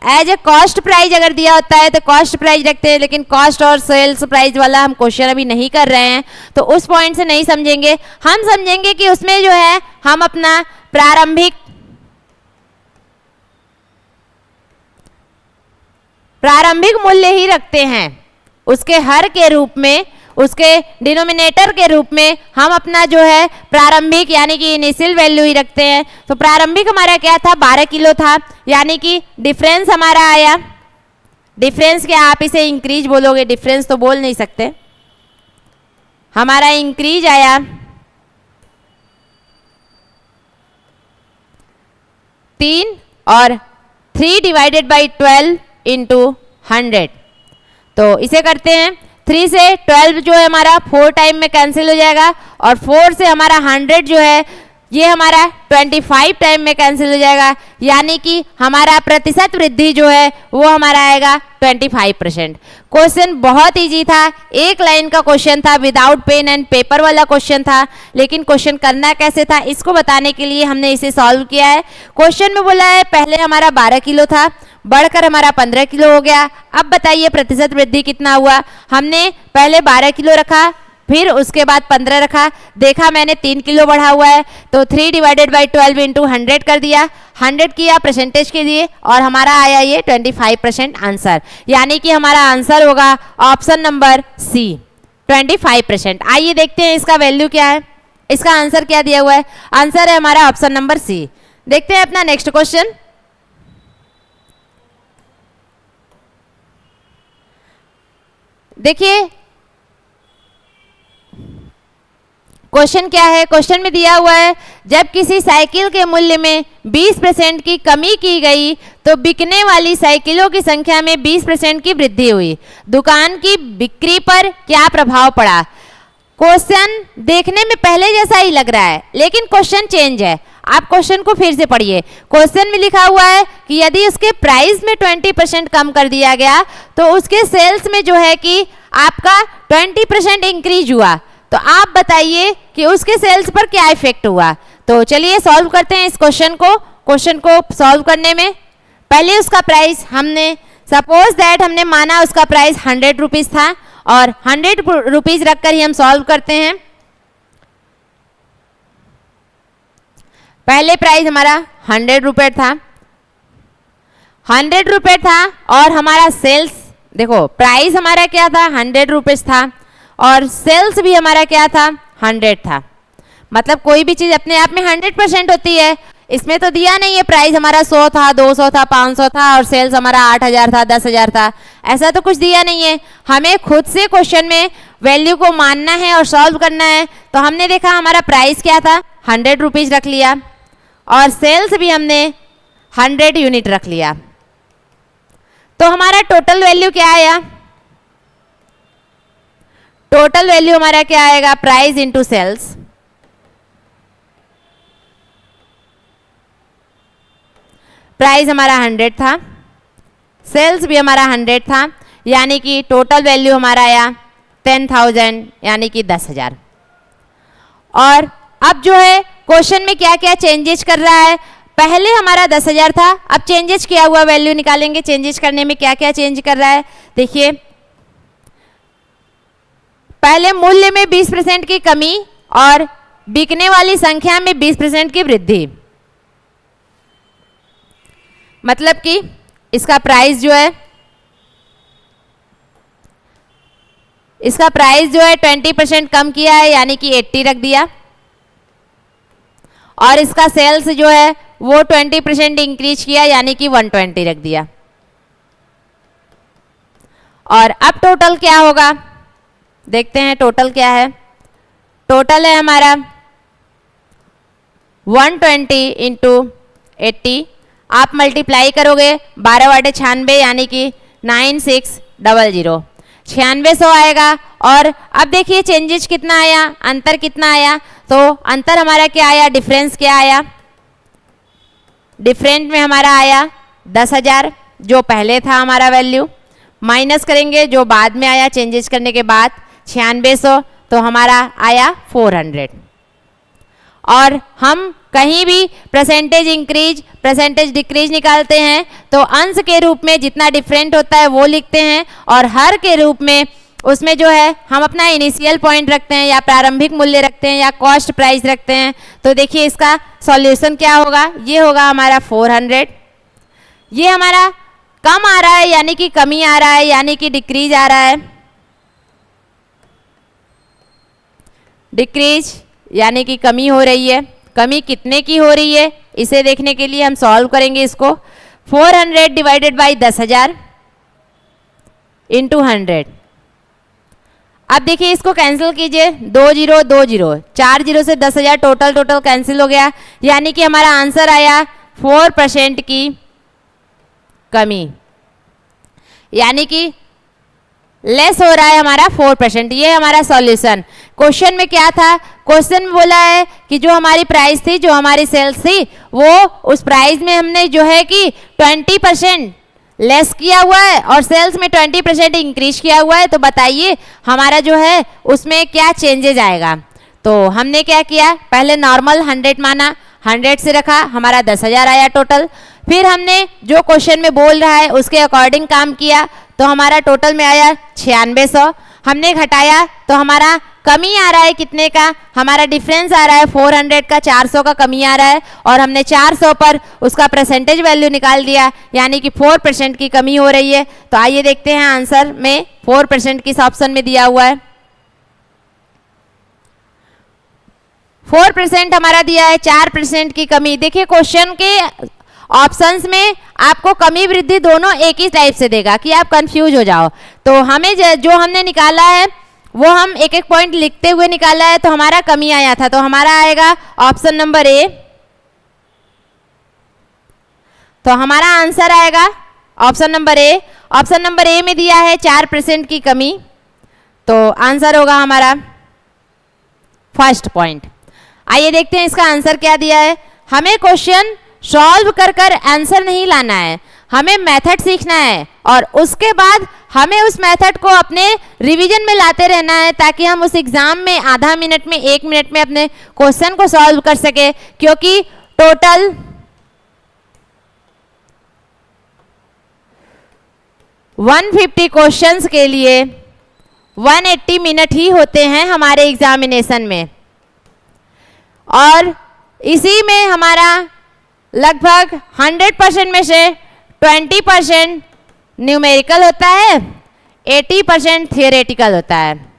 एज ए कॉस्ट प्राइस अगर दिया होता है तो कॉस्ट प्राइस रखते हैं, लेकिन कॉस्ट और सेल्स प्राइस वाला हम क्वेश्चन अभी नहीं कर रहे हैं, तो उस पॉइंट से नहीं समझेंगे। हम समझेंगे कि उसमें जो है हम अपना प्रारंभिक मूल्य ही रखते हैं, उसके हर के रूप में, उसके डिनोमिनेटर के रूप में हम अपना जो है प्रारंभिक यानी कि इनिशियल वैल्यू ही रखते हैं। तो प्रारंभिक हमारा क्या था, 12 किलो था, यानी कि डिफरेंस हमारा आया, डिफरेंस क्या आप इसे इंक्रीज बोलोगे, डिफरेंस तो बोल नहीं सकते, हमारा इंक्रीज आया 3 और 3 डिवाइडेड बाई 12 इंटू 100। तो इसे करते हैं, 3 से 12 जो है हमारा 4 टाइम में कैंसिल हो जाएगा, और 4 से हमारा 100 जो है ये हमारा 25 टाइम में कैंसिल हो जाएगा, यानी कि हमारा प्रतिशत वृद्धि जो है वो हमारा आएगा 25%। क्वेश्चन बहुत इजी था, एक लाइन का क्वेश्चन था, विदाउट पेन एंड पेपर वाला क्वेश्चन था, लेकिन क्वेश्चन करना कैसे था इसको बताने के लिए हमने इसे सॉल्व किया है। क्वेश्चन में बोला है पहले हमारा 12 किलो था, बढ़कर हमारा 15 किलो हो गया। अब बताइए प्रतिशत वृद्धि कितना हुआ। हमने पहले 12 किलो रखा, फिर उसके बाद 15 रखा, देखा मैंने 3 किलो बढ़ा हुआ है, तो 3 डिवाइडेड बाई 12 इंटू 100 कर दिया, 100 किया परसेंटेज के लिए, और हमारा आया ये 25% आंसर, यानी कि हमारा आंसर होगा ऑप्शन नंबर सी 25%। आइए देखते हैं इसका वैल्यू क्या है, इसका आंसर क्या दिया हुआ है। आंसर है हमारा ऑप्शन नंबर सी। देखते हैं अपना नेक्स्ट क्वेश्चन। देखिए क्वेश्चन क्या है, क्वेश्चन में दिया हुआ है जब किसी साइकिल के मूल्य में 20% की कमी की गई तो बिकने वाली साइकिलों की संख्या में 20% की वृद्धि हुई, दुकान की बिक्री पर क्या प्रभाव पड़ा। क्वेश्चन देखने में पहले जैसा ही लग रहा है, लेकिन क्वेश्चन चेंज है। आप क्वेश्चन को फिर से पढ़िए। क्वेश्चन में लिखा हुआ है कि यदि उसके प्राइस में 20% कम कर दिया गया तो उसके सेल्स में जो है कि आपका 20% इंक्रीज हुआ, तो आप बताइए कि उसके सेल्स पर क्या इफेक्ट हुआ। तो चलिए सॉल्व करते हैं इस क्वेश्चन को। क्वेश्चन को सॉल्व करने में पहले उसका प्राइस हमने सपोज दैट हमने माना उसका प्राइस 100 रुपीज़ था, और 100 रुपीज़ रखकर ही हम सॉल्व करते हैं। पहले प्राइस हमारा 100 रुपये था, 100 रुपये था, और हमारा सेल्स देखो प्राइस हमारा क्या था 100 रुपीज़ था, और सेल्स भी हमारा क्या था 100 था। मतलब कोई भी चीज़ अपने आप में 100% होती है। इसमें तो दिया नहीं है प्राइस हमारा 100 था, 200 था, 500 था, और सेल्स हमारा 8000 था, 10000 था, ऐसा तो कुछ दिया नहीं है। हमें खुद से क्वेश्चन में वैल्यू को मानना है और सॉल्व करना है। तो हमने देखा हमारा प्राइस क्या था 100 रुपीज़ रख लिया, और सेल्स भी हमने 100 यूनिट रख लिया। तो हमारा टोटल वैल्यू क्या आया, टोटल वैल्यू हमारा क्या आएगा, प्राइस इंटू सेल्स। प्राइस हमारा 100 था, सेल्स भी हमारा 100 था, यानी कि टोटल वैल्यू हमारा आया 10,000 यानी कि 10,000। और अब जो है क्वेश्चन में क्या क्या चेंजेस कर रहा है, पहले हमारा 10,000 था, अब चेंजेस किया हुआ वैल्यू निकालेंगे। चेंजेस करने में क्या क्या चेंज कर रहा है देखिए। पहले मूल्य में 20% की कमी और बिकने वाली संख्या में 20% की वृद्धि, मतलब कि इसका प्राइस जो है, इसका प्राइस जो है 20% कम किया है, यानी कि 80 रख दिया, और इसका सेल्स जो है वो 20% इंक्रीज किया, यानी कि 120 रख दिया। और अब टोटल क्या होगा देखते हैं। टोटल क्या है, टोटल है हमारा 120 इंटू 80, आप मल्टीप्लाई करोगे 12 वाटे 96 यानी कि 9600, 9600 आएगा। और अब देखिए चेंजेस कितना आया, अंतर कितना आया। तो अंतर हमारा क्या आया, डिफरेंस क्या आया, डिफरेंट में हमारा आया 10,000 जो पहले था हमारा वैल्यू, माइनस करेंगे जो बाद में आया चेंजेस करने के बाद 9600, तो हमारा आया 400। और हम कहीं भी परसेंटेज इंक्रीज परसेंटेज डिक्रीज निकालते हैं तो अंश के रूप में जितना डिफरेंट होता है वो लिखते हैं, और हर के रूप में उसमें जो है हम अपना इनिशियल पॉइंट रखते हैं या प्रारंभिक मूल्य रखते हैं या कॉस्ट प्राइस रखते हैं। तो देखिए इसका सॉल्यूशन क्या होगा, ये होगा हमारा 400। ये हमारा कम आ रहा है यानी कि कमी आ रहा है यानी कि डिक्रीज आ रहा है, डिक्रीज यानी कि कमी हो रही है। कमी कितने की हो रही है इसे देखने के लिए हम सॉल्व करेंगे इसको। 400 डिवाइडेड बाई 10,000 इंटू 100। अब देखिए इसको कैंसिल कीजिए, 2 0 2 0, 4 0 से 10,000 टोटल कैंसिल हो गया, यानी कि हमारा आंसर आया 4% की कमी, यानी कि लेस हो रहा है हमारा 4%। ये हमारा सॉल्यूशन। क्वेश्चन में क्या था, क्वेश्चन में बोला है कि जो हमारी प्राइस थी, जो हमारी सेल्स थी, वो उस प्राइस में हमने जो है कि 20% लेस किया हुआ है और सेल्स में 20% इंक्रीज किया हुआ है। तो बताइए हमारा जो है उसमें क्या चेंजेज आएगा। तो हमने क्या किया, पहले नॉर्मल 100 माना, 100 से रखा, हमारा 10,000 आया टोटल। फिर हमने जो क्वेश्चन में बोल रहा है उसके अकॉर्डिंग काम किया तो हमारा टोटल में आया 9600। हमने घटाया तो हमारा कमी आ रहा है कितने का, हमारा डिफरेंस आ रहा है 400 का, 400 का कमी आ रहा है, और हमने 400 पर उसका परसेंटेज वैल्यू निकाल दिया यानी कि 4% की कमी हो रही है। तो आइए देखते हैं आंसर में 4% किस ऑप्शन में दिया हुआ है। 4% हमारा दिया है, 4% की कमी। देखिए क्वेश्चन के ऑप्शंस में आपको कमी वृद्धि दोनों एक ही टाइप से देगा कि आप कंफ्यूज हो जाओ। तो हमें जो हमने निकाला है वो हम एक एक पॉइंट लिखते हुए निकाला है। तो हमारा कमी आया था, तो हमारा आएगा ऑप्शन नंबर ए। तो हमारा आंसर आएगा option number A. Option number A में दिया है 4% की कमी, तो आंसर होगा हमारा फर्स्ट पॉइंट। आइए देखते हैं इसका आंसर क्या दिया है। हमें क्वेश्चन सॉल्व कर कर आंसर नहीं लाना है, हमें मेथड सीखना है और उसके बाद हमें उस मेथड को अपने रिवीजन में लाते रहना है ताकि हम उस एग्जाम में आधा मिनट में 1 मिनट में अपने क्वेश्चन को सॉल्व कर सके। क्योंकि टोटल 150 क्वेश्चंस के लिए 180 मिनट ही होते हैं हमारे एग्जामिनेशन में, और इसी में हमारा लगभग 100% में से 20% न्यूमेरिकल होता है, 80% थियोरेटिकल होता है।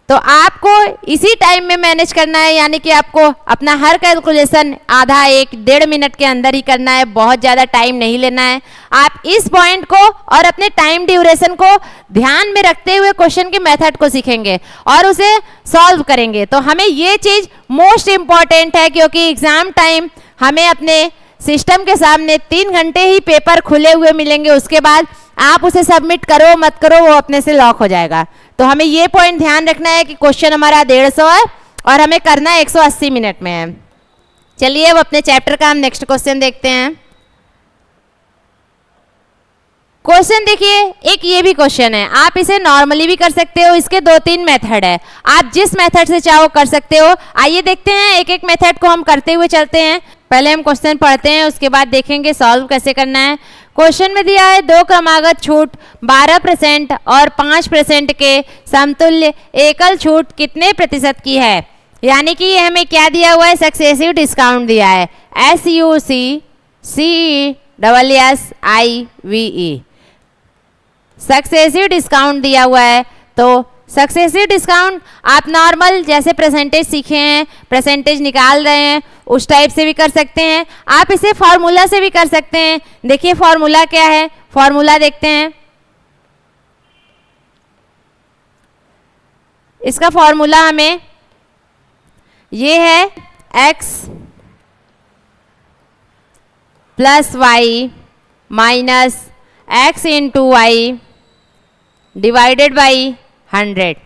तो आपको इसी टाइम में मैनेज करना है, यानी कि आपको अपना हर कैलकुलेशन आधा 1-1.5 मिनट के अंदर ही करना है, बहुत ज़्यादा टाइम नहीं लेना है। आप इस पॉइंट को और अपने टाइम ड्यूरेशन को ध्यान में रखते हुए क्वेश्चन के मेथड को सीखेंगे और उसे सॉल्व करेंगे। तो हमें ये चीज़ मोस्ट इम्पॉर्टेंट है, क्योंकि एग्ज़ाम टाइम हमें अपने सिस्टम के सामने 3 घंटे ही पेपर खुले हुए मिलेंगे, उसके बाद आप उसे सबमिट करो मत करो वो अपने से लॉक हो जाएगा। तो हमें ये पॉइंट ध्यान रखना है कि क्वेश्चन हमारा 150 है और हमें करना 180 मिनट में है। चलिए अब अपने चैप्टर का हम नेक्स्ट क्वेश्चन देखते हैं। क्वेश्चन देखिए, एक ये भी क्वेश्चन है, आप इसे नॉर्मली भी कर सकते हो, इसके 2-3 मेथड है, आप जिस मेथड से चाहो कर सकते हो। आइए देखते हैं, एक एक मेथड को हम करते हुए चलते हैं। पहले हम क्वेश्चन पढ़ते हैं, उसके बाद देखेंगे सॉल्व कैसे करना है। क्वेश्चन में दिया है 2 क्रमागत छूट 12% और 5% के समतुल्य एकल छूट कितने प्रतिशत की है। यानी कि ये हमें क्या दिया हुआ है, सक्सेसिव डिस्काउंट दिया है, SUCCESSIVE, सक्सेसिव डिस्काउंट दिया हुआ है। तो सक्सेसिव डिस्काउंट आप नॉर्मल जैसे परसेंटेज सीखे हैं, परसेंटेज निकाल रहे हैं, उस टाइप से भी कर सकते हैं। आप इसे फॉर्मूला से भी कर सकते हैं। देखिए फॉर्मूला क्या है, फॉर्मूला देखते हैं। इसका फॉर्मूला हमें ये है x plus Y minus x into Y divided by 100।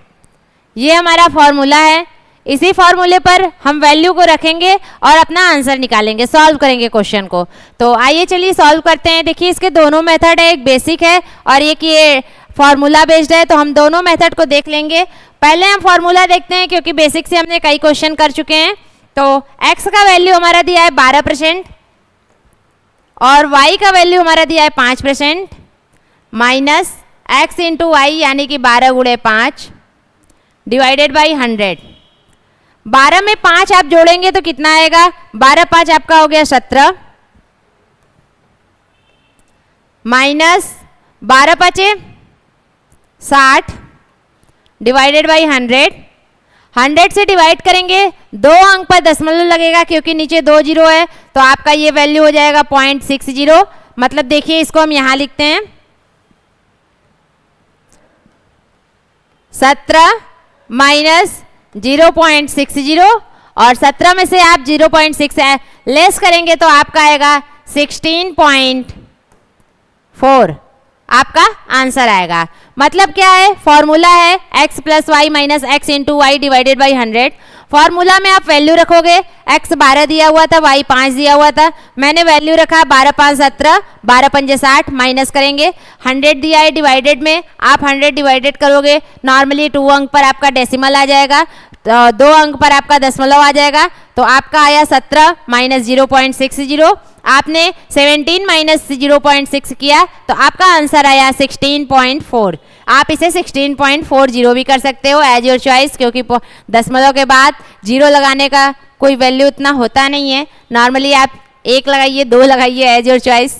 ये हमारा फॉर्मूला है। इसी फॉर्मूले पर हम वैल्यू को रखेंगे और अपना आंसर निकालेंगे, सॉल्व करेंगे क्वेश्चन को। तो आइए चलिए सॉल्व करते हैं। देखिए इसके दोनों मेथड है, एक बेसिक है और एक ये फॉर्मूला बेस्ड है, तो हम दोनों मेथड को देख लेंगे। पहले हम फॉर्मूला देखते हैं क्योंकि बेसिक से हमने कई क्वेश्चन कर चुके हैं। तो x का वैल्यू हमारा दिया है 12% और y का वैल्यू हमारा दिया है 5% माइनस x इंटू वाई यानी कि 12 गुणे 5 डिवाइडेड बाई 100। 12 में 5 आप जोड़ेंगे तो कितना आएगा? 12 5 आपका हो गया 17 माइनस 12 5 60 डिवाइडेड बाई 100। 100 से डिवाइड करेंगे, 2 अंक पर दशमलव लगेगा क्योंकि नीचे 2 जीरो है, तो आपका ये वैल्यू हो जाएगा 0.60। मतलब देखिए इसको हम यहां लिखते हैं 17 माइनस 0.60 और 17 में से आप 0.6 लेस करेंगे तो आपका आएगा 16.4 आपका आंसर आएगा। मतलब क्या है? फॉर्मूला है x plus Y minus X into Y divided by 100। Formula में आप वैल्यू रखोगे, x 12 दिया हुआ था, y 5 दिया हुआ था, मैंने वैल्यू रखा 12 5 17 12 5 60 माइनस करेंगे 100 दिया है, डिवाइडेड में आप 100 डिवाइडेड करोगे, नॉर्मली 2 अंक पर आपका डेसिमल आ जाएगा, तो 2 अंक पर आपका दशमलव आ जाएगा, तो आपका आया 17 माइनस 0.60। आपने 17 माइनस 0.6 किया तो आपका आंसर आया 16.4। आप इसे 16.40 भी कर सकते हो, एज योर चॉइस, क्योंकि दशमलव के बाद जीरो लगाने का कोई वैल्यू उतना होता नहीं है। नॉर्मली आप 1 लगाइए, 2 लगाइए, एज योर चॉइस।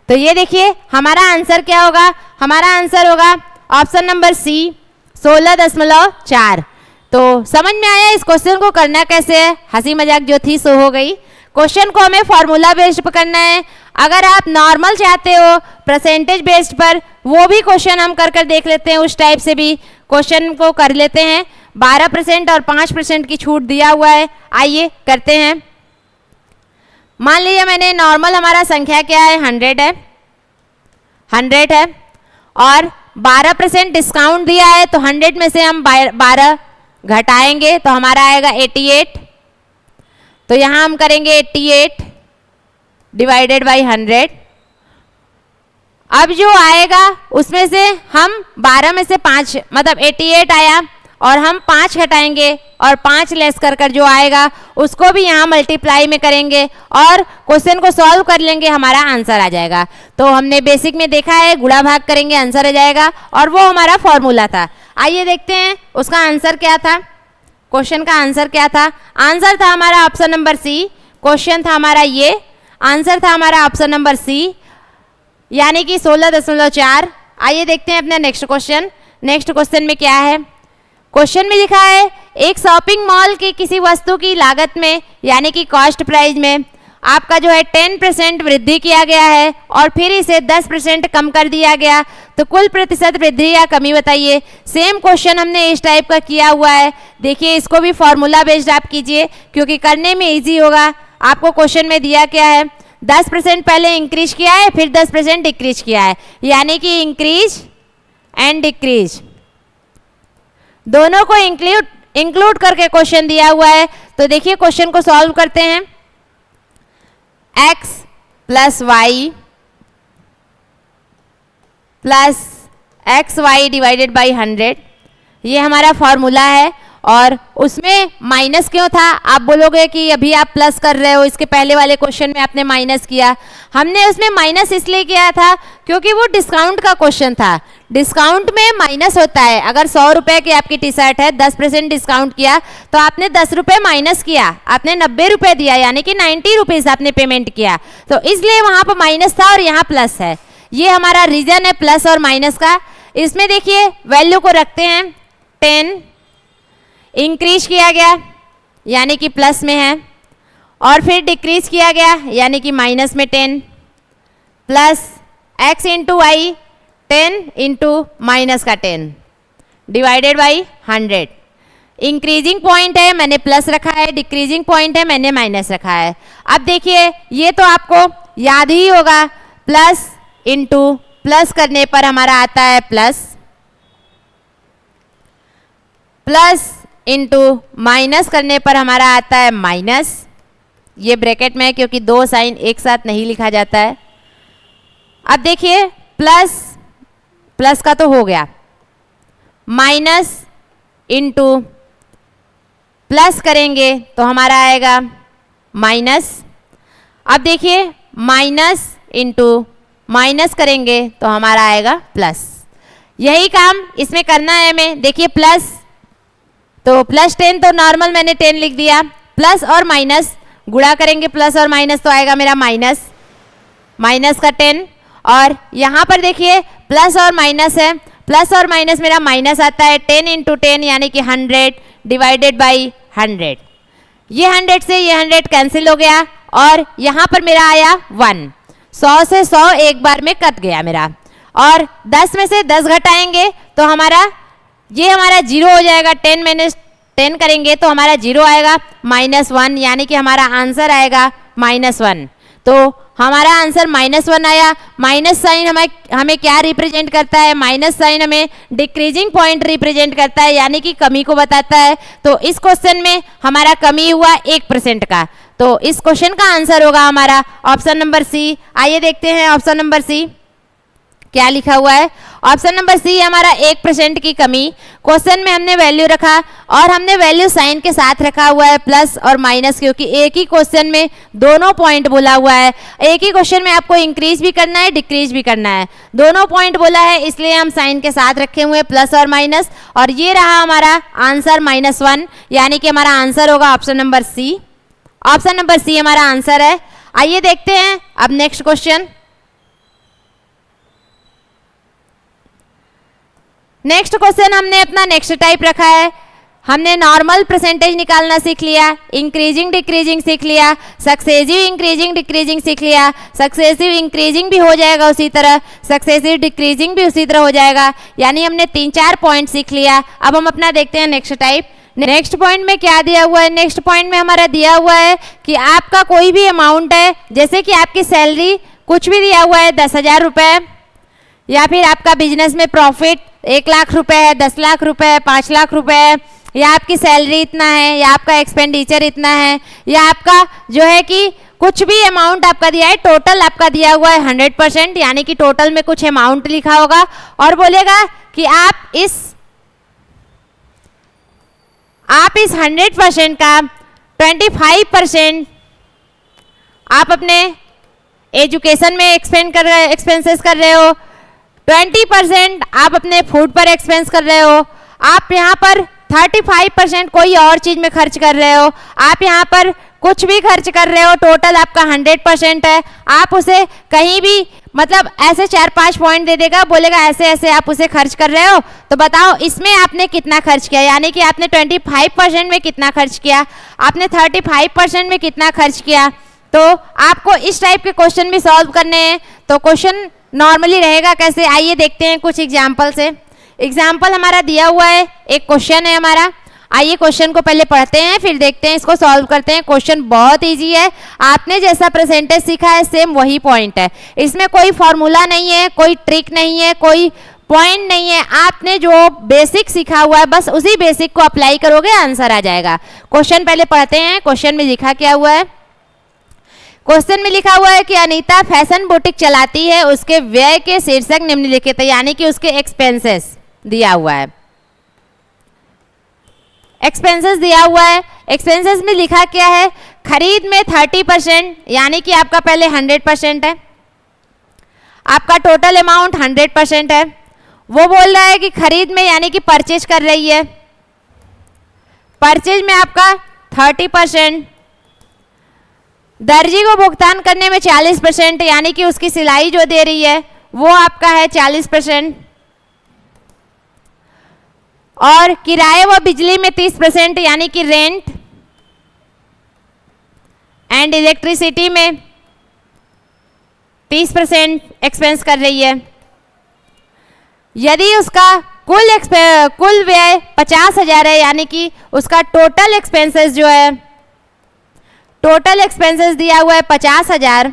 तो ये देखिए हमारा आंसर क्या होगा? हमारा आंसर होगा ऑप्शन नंबर सी 16.4। तो समझ में आया इस क्वेश्चन को करना कैसे है? हंसी मजाक जो थी सो हो गई। क्वेश्चन को हमें फॉर्मूला बेस्ड पर करना है। अगर आप नॉर्मल चाहते हो परसेंटेज बेस्ड पर, वो भी क्वेश्चन हम कर देख लेते हैं, उस टाइप से भी क्वेश्चन को कर लेते हैं। 12% और 5% की छूट दिया हुआ है, आइए करते हैं। मान लीजिए मैंने नॉर्मल, हमारा संख्या क्या है? 100 है, 100 है और 12% डिस्काउंट दिया है, तो 100 में से हम 12 घटाएंगे तो हमारा आएगा 88। तो यहां हम करेंगे 88 डिवाइडेड बाई 100। अब जो आएगा उसमें से हम 12 में से 5 मतलब 88 आया और हम 5 घटाएंगे और 5 लेस कर जो आएगा उसको भी यहाँ मल्टीप्लाई में करेंगे और क्वेश्चन को सॉल्व कर लेंगे, हमारा आंसर आ जाएगा। तो हमने बेसिक में देखा है, गुणा भाग करेंगे आंसर आ जाएगा, और वो हमारा फॉर्मूला था। आइए देखते हैं उसका आंसर क्या था। क्वेश्चन का आंसर क्या था? आंसर था हमारा ऑप्शन नंबर सी। क्वेश्चन था हमारा ये, आंसर था हमारा ऑप्शन नंबर सी, यानी कि 16.4। आइए देखते हैं अपना नेक्स्ट क्वेश्चन। नेक्स्ट क्वेश्चन में क्या है? क्वेश्चन में लिखा है एक शॉपिंग मॉल की किसी वस्तु की लागत में यानी कि कॉस्ट प्राइस में आपका जो है 10% वृद्धि किया गया है और फिर इसे 10% कम कर दिया गया, तो कुल प्रतिशत वृद्धि या कमी बताइए। सेम क्वेश्चन हमने इस टाइप का किया हुआ है। देखिए इसको भी फॉर्मूला बेस्ड आप कीजिए क्योंकि करने में इजी होगा। आपको क्वेश्चन में दिया क्या है? 10% पहले इंक्रीज किया है, फिर 10% डिक्रीज किया है, यानी कि इंक्रीज एंड डिक्रीज दोनों को इंक्लूड करके क्वेश्चन दिया हुआ है। तो देखिए क्वेश्चन को सॉल्व करते हैं। x plus Y plus X Y divided by 100, ये हमारा फॉर्मूला है। और उसमें माइनस क्यों था? आप बोलोगे कि अभी आप प्लस कर रहे हो, इसके पहले वाले क्वेश्चन में आपने माइनस किया। हमने उसमें माइनस इसलिए किया था क्योंकि वो डिस्काउंट का क्वेश्चन था। डिस्काउंट में माइनस होता है। अगर 100 रुपए की आपकी टी शर्ट है, 10% डिस्काउंट किया तो आपने 10 रुपये माइनस किया, आपने 90 रुपये दिया, यानी कि 90 रुपीज़ आपने पेमेंट किया, तो इसलिए वहाँ पर माइनस था और यहाँ प्लस है। ये हमारा रीजन है प्लस और माइनस का। इसमें देखिए वैल्यू को रखते हैं 10, इंक्रीज किया गया यानी कि प्लस में है, और फिर डिक्रीज किया गया यानी कि माइनस में 10, plus x into Y 10 into minus का 10 डिवाइडेड बाई 100। इंक्रीजिंग पॉइंट है, मैंने प्लस रखा है, डिक्रीजिंग पॉइंट है, मैंने माइनस रखा है। अब देखिए ये तो आपको याद ही होगा, प्लस इंटू प्लस करने पर हमारा आता है प्लस, प्लस इंटू माइनस करने पर हमारा आता है माइनस। ये ब्रैकेट में है क्योंकि दो साइन एक साथ नहीं लिखा जाता है। अब देखिए प्लस प्लस का तो हो गया, माइनस इंटू प्लस करेंगे तो हमारा आएगा माइनस। अब देखिए माइनस इंटू माइनस करेंगे तो हमारा आएगा प्लस। यही काम इसमें करना है हमें। देखिए प्लस तो प्लस 10 तो नॉर्मल मैंने 10 लिख दिया, प्लस और माइनस गुणा करेंगे प्लस और माइनस तो आएगा मेरा माइनस, माइनस का 10। और यहाँ पर देखिए प्लस और माइनस है, प्लस और माइनस मेरा माइनस आता है, 10 इंटू 10 यानी कि 100 डिवाइडेड बाई 100। ये 100 से ये 100 कैंसिल हो गया और यहाँ पर मेरा आया 1। 100 से 100 एक बार में कट गया मेरा, और 10 में से 10 घटाएंगे तो हमारा ये हमारा 0 हो जाएगा। 10 माइनस 10 करेंगे तो हमारा 0 आएगा, -1 यानी कि हमारा आंसर आएगा -1। तो हमारा आंसर -1 आया। माइनस साइन हमें क्या रिप्रेजेंट करता है? माइनस साइन हमें डिक्रीजिंग पॉइंट रिप्रेजेंट करता है, यानी कि कमी को बताता है। तो इस क्वेश्चन में हमारा कमी हुआ 1% का, तो इस क्वेश्चन का आंसर होगा हमारा ऑप्शन नंबर सी। आइए देखते हैं ऑप्शन नंबर सी क्या लिखा हुआ है। ऑप्शन नंबर सी हमारा 1% की कमी। क्वेश्चन में हमने वैल्यू रखा और हमने वैल्यू साइन के साथ रखा हुआ है प्लस और माइनस, क्योंकि एक ही क्वेश्चन में दोनों पॉइंट बोला हुआ है। एक ही क्वेश्चन में आपको इंक्रीज भी करना है, डिक्रीज भी करना है, दोनों पॉइंट बोला है, इसलिए हम साइन के साथ रखे हुए हैं प्लस और माइनस। और ये रहा हमारा आंसर -1, यानी कि हमारा आंसर होगा option number C. Option number C हमारा आंसर है। आइए देखते हैं अब नेक्स्ट क्वेश्चन। नेक्स्ट क्वेश्चन हमने अपना नेक्स्ट टाइप रखा है। हमने नॉर्मल परसेंटेज निकालना सीख लिया, इंक्रीजिंग डिक्रीजिंग सीख लिया, सक्सेसिव इंक्रीजिंग डिक्रीजिंग सीख लिया, सक्सेसिव इंक्रीजिंग भी हो जाएगा उसी तरह, सक्सेसिव डिक्रीजिंग भी उसी तरह हो जाएगा, यानी हमने 3-4 पॉइंट सीख लिया। अब हम अपना देखते हैं नेक्स्ट टाइप। नेक्स्ट पॉइंट में क्या दिया हुआ है? नेक्स्ट पॉइंट में हमारा दिया हुआ है कि आपका कोई भी अमाउंट है, जैसे कि आपकी सैलरी कुछ भी दिया हुआ है 10,000 रुपये, या फिर आपका बिजनेस में प्रॉफिट 1 लाख रुपए है, 10 लाख रुपए है, 5 लाख रुपए है, या आपकी सैलरी इतना है, या आपका एक्सपेंडिचर इतना है, या आपका जो है कि कुछ भी अमाउंट आपका दिया है, टोटल आपका दिया हुआ है 100%, यानी कि टोटल में कुछ अमाउंट लिखा होगा और बोलेगा कि आप इस 100% का 25% आप अपने एजुकेशन में एक्सपेंसेस कर रहे हो, 20% आप अपने फूड पर एक्सपेंस कर रहे हो, आप यहाँ पर 35% कोई और चीज़ में खर्च कर रहे हो, आप यहाँ पर कुछ भी खर्च कर रहे हो, टोटल आपका 100% है। आप उसे कहीं भी मतलब ऐसे 4-5 पॉइंट दे देगा, बोलेगा ऐसे ऐसे आप उसे खर्च कर रहे हो, तो बताओ इसमें आपने कितना खर्च किया, यानी कि आपने 25% में कितना खर्च किया, आपने 35% में कितना खर्च किया। तो आपको इस टाइप के क्वेश्चन भी सॉल्व करने हैं। तो क्वेश्चन नॉर्मली रहेगा कैसे, आइए देखते हैं कुछ एग्जाम्पल से। एग्जाम्पल हमारा दिया हुआ है, एक क्वेश्चन है हमारा। आइए क्वेश्चन को पहले पढ़ते हैं, फिर देखते हैं इसको सॉल्व करते हैं। क्वेश्चन बहुत इजी है, आपने जैसा परसेंटेज सीखा है सेम वही पॉइंट है, इसमें कोई फॉर्मूला नहीं है, कोई ट्रिक नहीं है, कोई पॉइंट नहीं है। आपने जो बेसिक सीखा हुआ है बस उसी बेसिक को अप्लाई करोगे, आंसर आ जाएगा। क्वेश्चन पहले पढ़ते हैं। क्वेश्चन में लिखा क्या हुआ है? क्वेश्चन में लिखा हुआ है कि अनीता फैशन बुटीक चलाती है, उसके व्यय के शीर्षक निम्नलिखित है, यानी कि उसके एक्सपेंसेस दिया हुआ है। एक्सपेंसेस दिया हुआ है। एक्सपेंसेस में लिखा क्या है? खरीद में 30%, यानी कि आपका पहले 100% है, आपका टोटल अमाउंट 100% है। वो बोल रहा है कि खरीद में यानी कि परचेज कर रही है, परचेज में आपका 30%। दर्जी को भुगतान करने में 40%, यानी कि उसकी सिलाई जो दे रही है वो आपका है 40%। और किराए व बिजली में 30%, यानी कि रेंट एंड इलेक्ट्रिसिटी में 30% एक्सपेंस कर रही है। यदि उसका कुल व्यय 50,000 है, यानी कि उसका टोटल एक्सपेंसेस जो है, टोटल एक्सपेंसेस दिया हुआ है 50,000,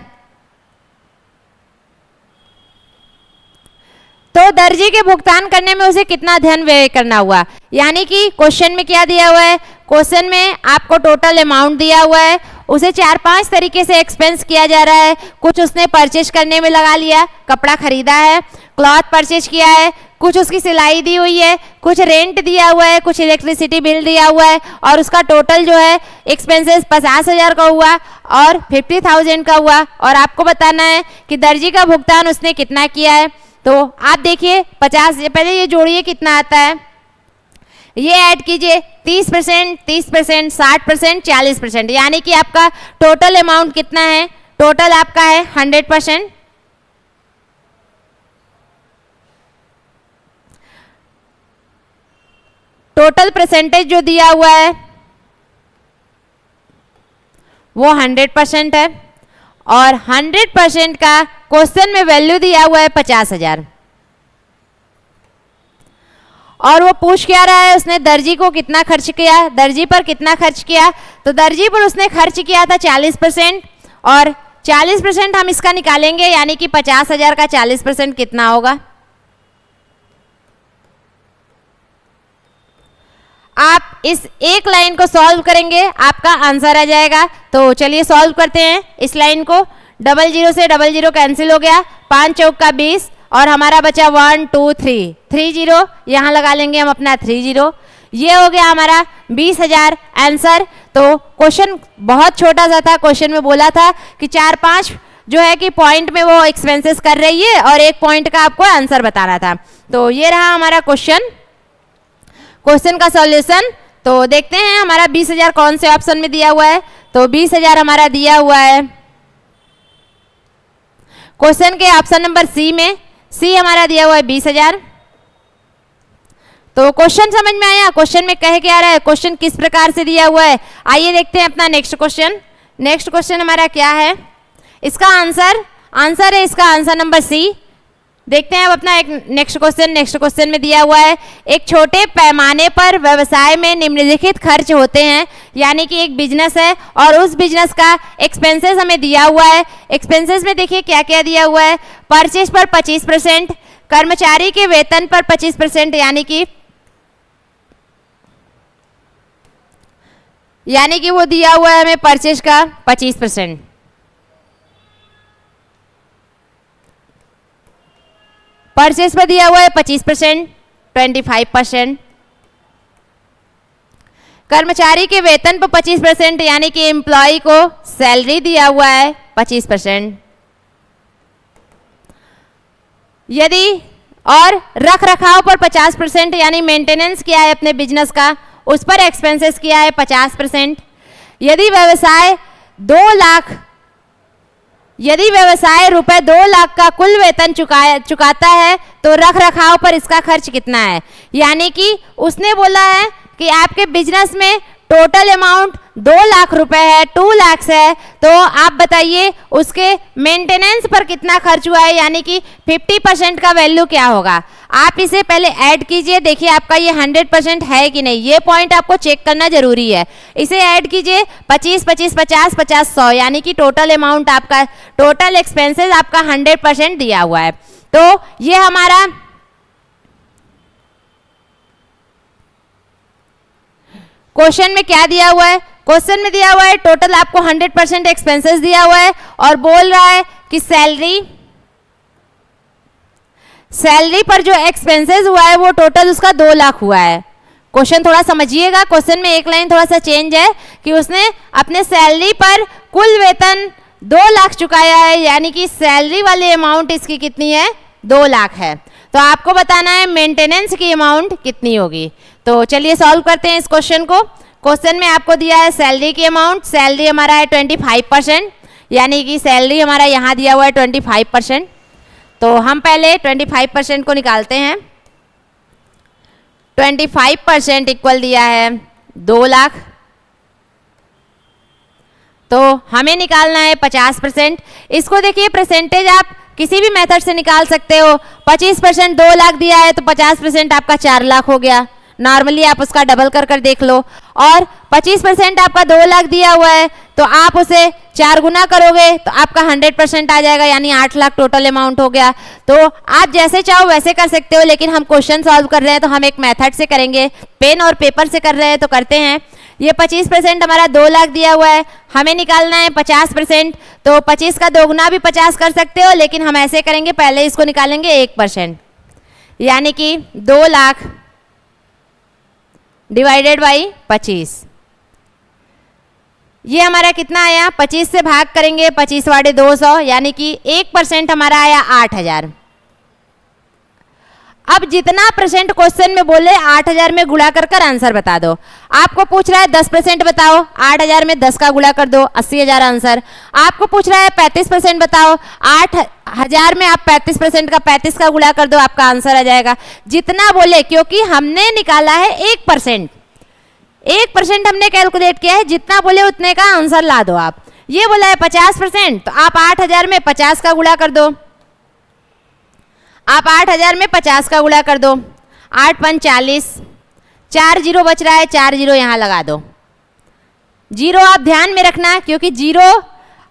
तो दर्जी के भुगतान करने में उसे कितना धन व्यय करना हुआ। यानी कि क्वेश्चन में क्या दिया हुआ है? क्वेश्चन में आपको टोटल अमाउंट दिया हुआ है, उसे 4-5 तरीके से एक्सपेंस किया जा रहा है। कुछ उसने परचेज करने में लगा लिया, कपड़ा खरीदा है, क्लॉथ परचेज किया है, कुछ उसकी सिलाई दी हुई है, कुछ रेंट दिया हुआ है, कुछ इलेक्ट्रिसिटी बिल दिया हुआ है, और उसका टोटल जो है एक्सपेंसेस 50,000 का हुआ और 50,000 का हुआ, और आपको बताना है कि दर्जी का भुगतान उसने कितना किया है। तो आप देखिए 50, पहले ये जोड़िए कितना आता है, ये ऐड कीजिए 30%, 30%, 60%, 40%, यानी कि आपका टोटल अमाउंट कितना है, टोटल आपका है 100%। टोटल परसेंटेज जो दिया हुआ है वो 100% है, और 100% का क्वेश्चन में वैल्यू दिया हुआ है 50,000। और वो पूछ क्या रहा है, उसने दर्जी को कितना खर्च किया, दर्जी पर कितना खर्च किया, तो दर्जी पर उसने खर्च किया था 40%, और 40% हम इसका निकालेंगे, यानी कि 50,000 का 40% कितना होगा। आप इस एक लाइन को सॉल्व करेंगे, आपका आंसर आ जाएगा। तो चलिए सॉल्व करते हैं इस लाइन को। 00 से 00 कैंसिल हो गया, 5 चौक का 20, और हमारा बचा 1 2 3 30, यहाँ लगा लेंगे हम अपना 30। ये हो गया हमारा 20,000 आंसर। तो क्वेश्चन बहुत छोटा सा था, क्वेश्चन में बोला था कि 4-5 जो है कि पॉइंट में वो एक्सपेंसेस कर रही है और एक पॉइंट का आपको आंसर बताना था। तो ये रहा हमारा क्वेश्चन का सॉल्यूशन। तो देखते हैं हमारा 20,000 कौन से ऑप्शन में दिया हुआ है। तो 20,000 हमारा दिया हुआ है क्वेश्चन के ऑप्शन नंबर सी में, सी हमारा दिया हुआ है 20,000। तो क्वेश्चन समझ में आया, क्वेश्चन में कह क्या रहा है, क्वेश्चन किस प्रकार से दिया हुआ है। आइए देखते हैं अपना नेक्स्ट क्वेश्चन। नेक्स्ट क्वेश्चन हमारा क्या है, इसका आंसर है इसका आंसर नंबर सी। देखते हैं अब अपना एक नेक्स्ट क्वेश्चन में दिया हुआ है, एक छोटे पैमाने पर व्यवसाय में निम्नलिखित खर्च होते हैं, यानी कि एक बिजनेस है और उस बिजनेस का एक्सपेंसेस हमें दिया हुआ है। एक्सपेंसेस में देखिए क्या क्या दिया हुआ है, परचेज पर 25%, कर्मचारी के वेतन पर 25%, यानी कि वो दिया हुआ है हमें परचेज का 25%। परचेज पर दिया हुआ है 25%, 25%। कर्मचारी के वेतन पर 25%, यानी कि एम्प्लॉय को सैलरी दिया हुआ है 25%। यदि और रख रखाव पर 50%, यानी मेंटेनेंस किया है अपने बिजनेस का, उस पर एक्सपेंसेस किया है 50%। यदि व्यवसाय रुपए 2 लाख का कुल वेतन चुकाता है तो रख रखाव पर इसका खर्च कितना है, यानी कि उसने बोला है कि आपके बिजनेस में टोटल अमाउंट 2 लाख रुपए है, 2 लाख है, तो आप बताइए उसके मेंटेनेंस पर कितना खर्च हुआ है, यानी कि 50% का वैल्यू क्या होगा। आप इसे पहले ऐड कीजिए, देखिए आपका ये 100% है कि नहीं, ये पॉइंट आपको चेक करना जरूरी है। इसे ऐड कीजिए 25, 25, 50, 50, 100, यानी कि टोटल अमाउंट आपका, टोटल एक्सपेंसेस आपका 100% दिया हुआ है। तो ये हमारा क्वेश्चन में क्या दिया हुआ है, क्वेश्चन में दिया हुआ है टोटल आपको 100% एक्सपेंसेस दिया हुआ है, और बोल रहा है कि सैलरी पर जो एक्सपेंसेस हुआ है वो टोटल उसका 2 लाख हुआ है। क्वेश्चन थोड़ा समझिएगा, क्वेश्चन में एक लाइन थोड़ा सा चेंज है कि उसने अपने सैलरी पर कुल वेतन 2 लाख चुकाया है, यानी कि सैलरी वाली अमाउंट इसकी कितनी है, 2 लाख है। तो आपको बताना है मेंटेनेंस की अमाउंट कितनी होगी। तो चलिए सॉल्व करते हैं इस क्वेश्चन को। क्वेश्चन में आपको दिया है सैलरी की अमाउंट, सैलरी हमारा है 25%, यानी कि सैलरी हमारा यहाँ दिया हुआ है 25%। तो हम पहले 25% को निकालते हैं। 25% इक्वल दिया है 2 लाख, तो हमें निकालना है 50%। इसको देखिए परसेंटेज आप किसी भी मेथड से निकाल सकते हो। 25% 2 लाख दिया है तो 50% आपका 4 लाख हो गया। नॉर्मली आप उसका डबल कर देख लो, और 25% आपका 2 लाख दिया हुआ है तो आप उसे 4 गुना करोगे तो आपका 100% आ जाएगा, यानी 8 लाख टोटल अमाउंट हो गया। तो आप जैसे चाहो वैसे कर सकते हो, लेकिन हम क्वेश्चन सॉल्व कर रहे हैं तो हम एक मेथड से करेंगे, पेन और पेपर से कर रहे हैं तो करते हैं। ये 25% हमारा 2 लाख दिया हुआ है, हमें निकालना है 50%। तो 25 का दोगुना भी 50 कर सकते हो, लेकिन हम ऐसे करेंगे, पहले इसको निकालेंगे 1%, यानी कि 2 लाख डिवाइडेड बाई 25। ये हमारा कितना आया, 25 से भाग करेंगे, 25 वाड़े 200, यानी कि 1% हमारा आया 8000। अब जितना परसेंट क्वेश्चन में बोले 8000 में गुणा कर कर आंसर बता दो। आपको पूछ रहा है 10% बताओ, 8000 में 10 का गुणा कर दो, 80,000 आंसर। आपको पूछ रहा है 35% बताओ, 8000 में आप 35% का 35 का गुणा कर दो, आपका आंसर आ जाएगा। जितना बोले, क्योंकि हमने निकाला है 1%, 1% हमने कैलकुलेट किया है, जितना बोले उतने का आंसर ला दो आप। ये बोला है 50%, तो आप 8000 में 50 का गुणा कर दो, आप 8000 में 50 का गुणा कर दो, 8 5 40, 4 जीरो बच रहा है, 4 जीरो यहाँ लगा दो। जीरो आप ध्यान में रखना, क्योंकि जीरो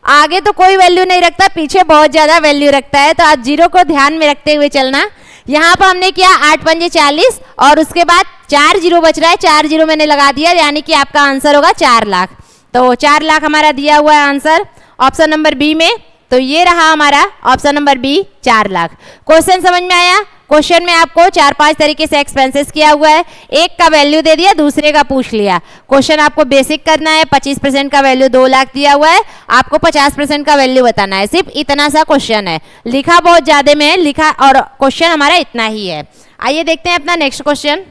आगे तो कोई वैल्यू नहीं रखता, पीछे बहुत ज़्यादा वैल्यू रखता है, तो आप जीरो को ध्यान में रखते हुए चलना। यहाँ पर हमने किया 8 5 40 और उसके बाद 4 जीरो बच रहा है, 4 जीरो मैंने लगा दिया, यानी कि आपका आंसर होगा 4 लाख। तो 4 लाख हमारा दिया हुआ है आंसर ऑप्शन नंबर बी में। तो ये रहा हमारा option number B, 4 lakh. Question समझ में आया? क्वेश्चन में आपको 4-5 तरीके से एक्सपेंसेस किया हुआ है, एक का वैल्यू दे दिया, दूसरे का पूछ लिया। क्वेश्चन आपको बेसिक करना है, 25% का वैल्यू 2 लाख दिया हुआ है, आपको 50% का वैल्यू बताना है। सिर्फ इतना सा क्वेश्चन है, लिखा बहुत ज्यादा में है, लिखा और क्वेश्चन हमारा इतना ही है। आइए देखते हैं अपना नेक्स्ट क्वेश्चन।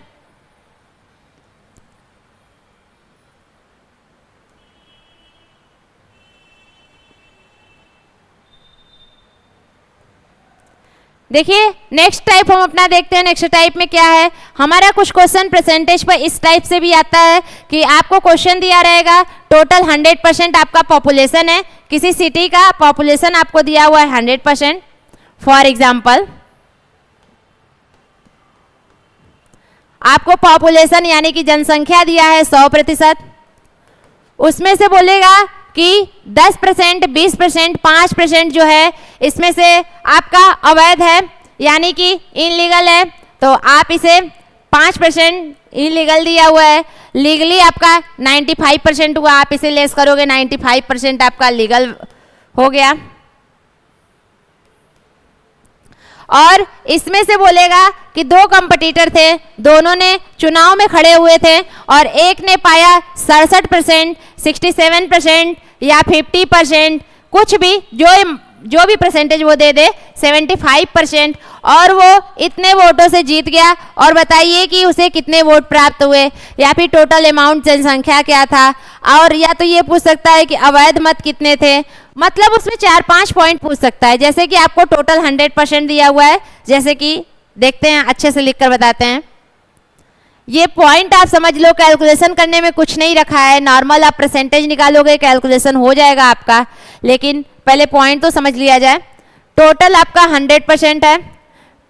देखिए नेक्स्ट टाइप हम अपना देखते हैं। नेक्स्ट टाइप में क्या है हमारा, कुछ क्वेश्चन परसेंटेज पर इस टाइप से भी आता है कि आपको क्वेश्चन दिया रहेगा, टोटल 100% आपका पॉपुलेशन है, किसी सिटी का पॉपुलेशन आपको दिया हुआ है 100%। फॉर एग्जाम्पल आपको पॉपुलेशन यानी कि जनसंख्या दिया है 100%, उसमें से बोलेगा कि 10%, 20%, 5% जो है इसमें से आपका अवैध है यानी कि इनलीगल है, तो आप इसे 5% इनलीगल दिया हुआ है। लीगली आपका 95% हुआ, आप इसे लेस करोगे 95% आपका लीगल हो गया। और इसमें से बोलेगा कि 2 कंपटीटर थे, दोनों ने चुनाव में खड़े हुए थे और एक ने पाया 67%, 67% या 50%, कुछ भी जो भी परसेंटेज वो दे दे 75%, और वो इतने वोटों से जीत गया। और बताइए कि उसे कितने वोट प्राप्त हुए, या फिर टोटल अमाउंट जनसंख्या क्या था, और या तो ये पूछ सकता है कि अवैध मत कितने थे। मतलब उसमें 4-5 पॉइंट पूछ सकता है। जैसे कि आपको टोटल 100% दिया हुआ है, जैसे कि देखते हैं, अच्छे से लिखकर बताते हैं। ये पॉइंट आप समझ लो, कैलकुलेशन करने में कुछ नहीं रखा है, नॉर्मल आप परसेंटेज निकालोगे कैलकुलेशन हो जाएगा आपका, लेकिन पहले पॉइंट तो समझ लिया जाए। टोटल आपका 100% है,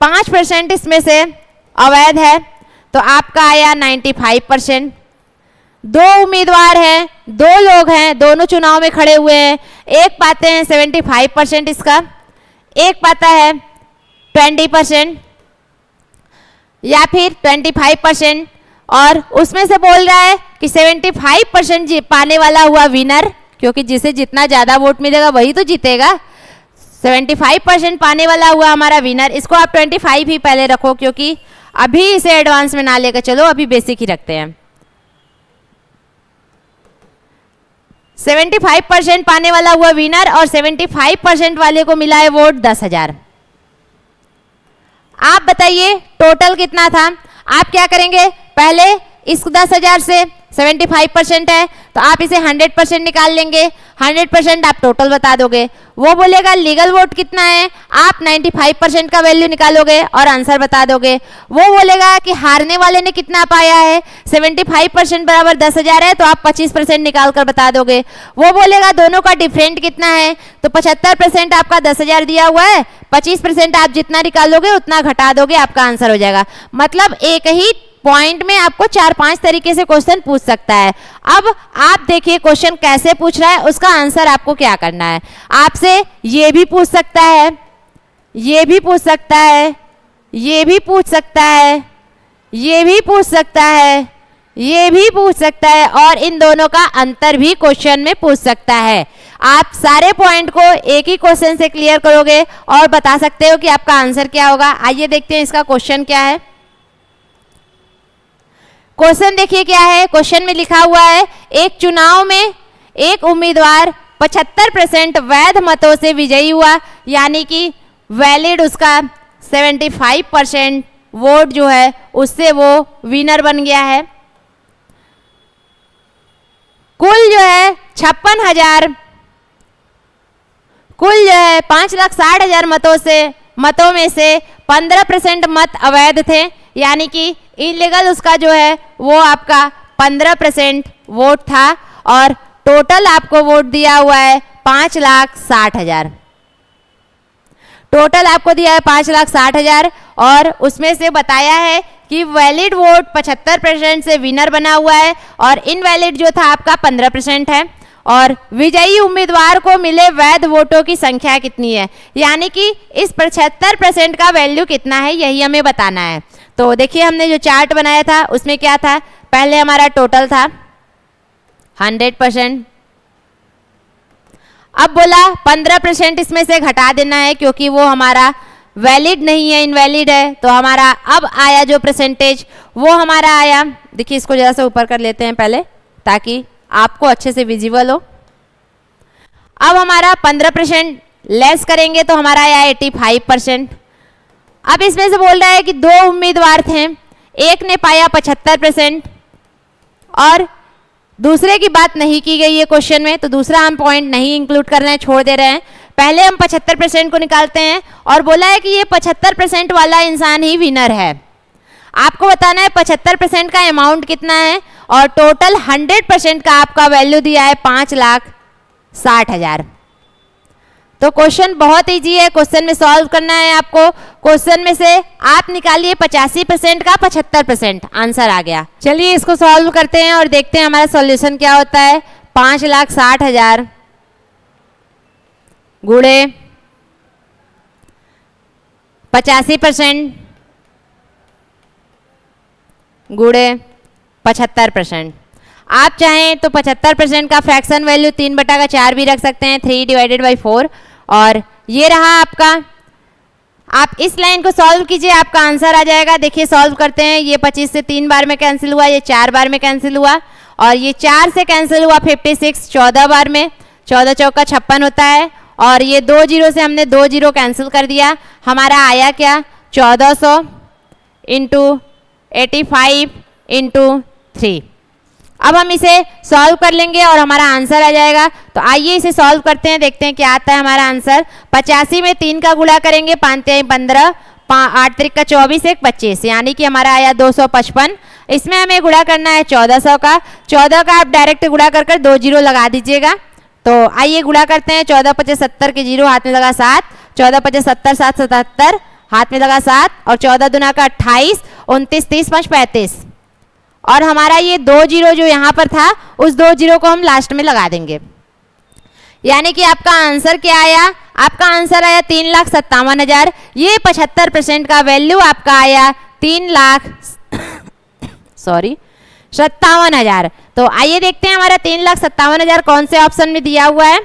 5% इसमें से अवैध है, तो आपका आया 95%। 2 उम्मीदवार हैं, 2 लोग हैं, दोनों चुनाव में खड़े हुए हैं, एक पाते हैं 75% इसका, एक पाता है 20% या फिर 25%, और उसमें से बोल रहा है कि 75% पाने वाला हुआ विनर, क्योंकि जिसे जितना ज़्यादा वोट मिलेगा वही तो जीतेगा। 75% पाने वाला हुआ हमारा विनर। इसको आप 25 ही पहले रखो, क्योंकि अभी इसे एडवांस में ना लेकर चलो, अभी बेसिक ही रखते हैं। 75% पाने वाला हुआ विनर और 75% वाले को मिला है वोट 10,000। आप बताइए टोटल कितना था। आप क्या करेंगे, पहले इस 10,000 से 75% है तो आप इसे 100% निकाल लेंगे, 100% आप टोटल बता दोगे। वो बोलेगा लीगल वोट कितना है, आप 95% का वैल्यू निकालोगे और आंसर बता दोगे। वो बोलेगा कि हारने वाले ने कितना पाया है, 75% बराबर 10,000 है, तो आप 25% निकाल कर बता दोगे। वो बोलेगा दोनों का डिफरेंट कितना है, तो 75% आपका 10,000 दिया हुआ है, 25% आप जितना निकालोगे उतना घटा दोगे, आपका आंसर हो जाएगा। मतलब एक ही पॉइंट में आपको 4-5 तरीके से क्वेश्चन पूछ सकता है। अब आप देखिए क्वेश्चन कैसे पूछ रहा है, उसका आंसर आपको क्या करना है। आपसे ये भी पूछ सकता है, ये भी पूछ सकता है, ये भी पूछ सकता है, ये भी पूछ सकता है, ये भी पूछ सकता है और इन दोनों का अंतर भी क्वेश्चन में पूछ सकता है। आप सारे पॉइंट को एक ही क्वेश्चन से क्लियर करोगे और बता सकते हो कि आपका आंसर क्या होगा। आइए देखते हैं इसका क्वेश्चन क्या है। क्वेश्चन देखिए क्या है। क्वेश्चन में लिखा हुआ है, एक चुनाव में एक उम्मीदवार 75% वैध मतों से विजयी हुआ, यानी कि वैलिड उसका 75% वोट जो है उससे वो विनर बन गया है। कुल जो है 5,60,000 मतों में से 15% मत अवैध थे, यानी कि इलीगल उसका जो है वो आपका 15% वोट था और टोटल आपको वोट दिया हुआ है 5,60,000। टोटल आपको दिया है 5,60,000 और उसमें से बताया है कि वैलिड वोट 75% से विनर बना हुआ है और इनवैलिड जो था आपका 15% है। और विजयी उम्मीदवार को मिले वैध वोटों की संख्या कितनी है, यानी कि इस 75% का वैल्यू कितना है, यही हमें बताना है। तो देखिए हमने जो चार्ट बनाया था उसमें क्या था, पहले हमारा टोटल था 100%। अब बोला 15% इसमें से घटा देना है क्योंकि वो हमारा वैलिड नहीं है, इनवैलिड है। तो हमारा अब आया जो परसेंटेज वो हमारा आया, देखिए इसको जरा सा ऊपर कर लेते हैं पहले ताकि आपको अच्छे से विजिबल हो। अब हमारा 15% लेस करेंगे तो हमारा आया 85%। अब इसमें से बोल रहा है कि दो उम्मीदवार थे, एक ने पाया 75% और दूसरे की बात नहीं की गई है क्वेश्चन में, तो दूसरा हम पॉइंट नहीं इंक्लूड कर रहे हैं, छोड़ दे रहे हैं। पहले हम 75% को निकालते हैं और बोला है कि ये 75% वाला इंसान ही विनर है। आपको बताना है 75% का अमाउंट कितना है और टोटल 100% का आपका वैल्यू दिया है 5,60,000। तो क्वेश्चन बहुत इजी है, क्वेश्चन में सॉल्व करना है आपको। क्वेश्चन में से आप निकालिए 85% का 75%, आंसर आ गया। चलिए इसको सॉल्व करते हैं और देखते हैं हमारा सॉल्यूशन क्या होता है। 5,60,000 गुणे 85% गुणे 75%। आप चाहें तो 75% का फ्रैक्शन वैल्यू 3/4 भी रख सकते हैं, 3/4। और ये रहा आपका, आप इस लाइन को सॉल्व कीजिए, आपका आंसर आ जाएगा। देखिए सॉल्व करते हैं, ये 25 से 3 बार में कैंसिल हुआ, ये 4 बार में कैंसिल हुआ और ये 4 से कैंसिल हुआ 56 14 बार में, 14 चौका 56 होता है और ये 2 जीरो से हमने 2 जीरो कैंसिल कर दिया। हमारा आया क्या, 1400 इंटू 85 इंटू 3। अब हम इसे सॉल्व कर लेंगे और हमारा आंसर आ जाएगा। तो आइए इसे सॉल्व करते हैं, देखते हैं क्या आता है हमारा आंसर। 85 में 3 का गुणा करेंगे, 5 3 15, 8 3 का 24, 1 25, यानी कि हमारा आया 255। इसमें हमें गुणा करना है 1400 का। 14 का आप डायरेक्ट गुणा कर 2 जीरो लगा दीजिएगा। तो आइए गुणा करते हैं। 14 5 70 के जीरो, हाथ में लगा 7, 14 5 70 7 77, हाथ में लगा 7 और 14 दूना का 28, 29 30 5 35 और हमारा ये 2 जीरो जो यहाँ पर था उस 2 जीरो को हम लास्ट में लगा देंगे, यानी कि आपका आंसर क्या आया, आपका आंसर आया 3,57,000। ये 75% का वैल्यू आपका आया 3,57,000। तो आइए देखते हैं हमारा 3,57,000 कौन से ऑप्शन में दिया हुआ है।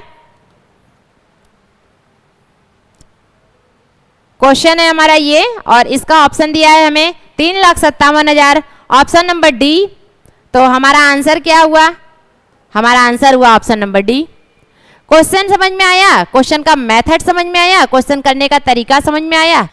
क्वेश्चन है हमारा ये और इसका ऑप्शन दिया है हमें 3,57,000, ऑप्शन नंबर डी। तो हमारा आंसर क्या हुआ, हमारा आंसर हुआ ऑप्शन नंबर डी। क्वेश्चन समझ में आया, क्वेश्चन का मेथड समझ में आया, क्वेश्चन करने का तरीका समझ में आया।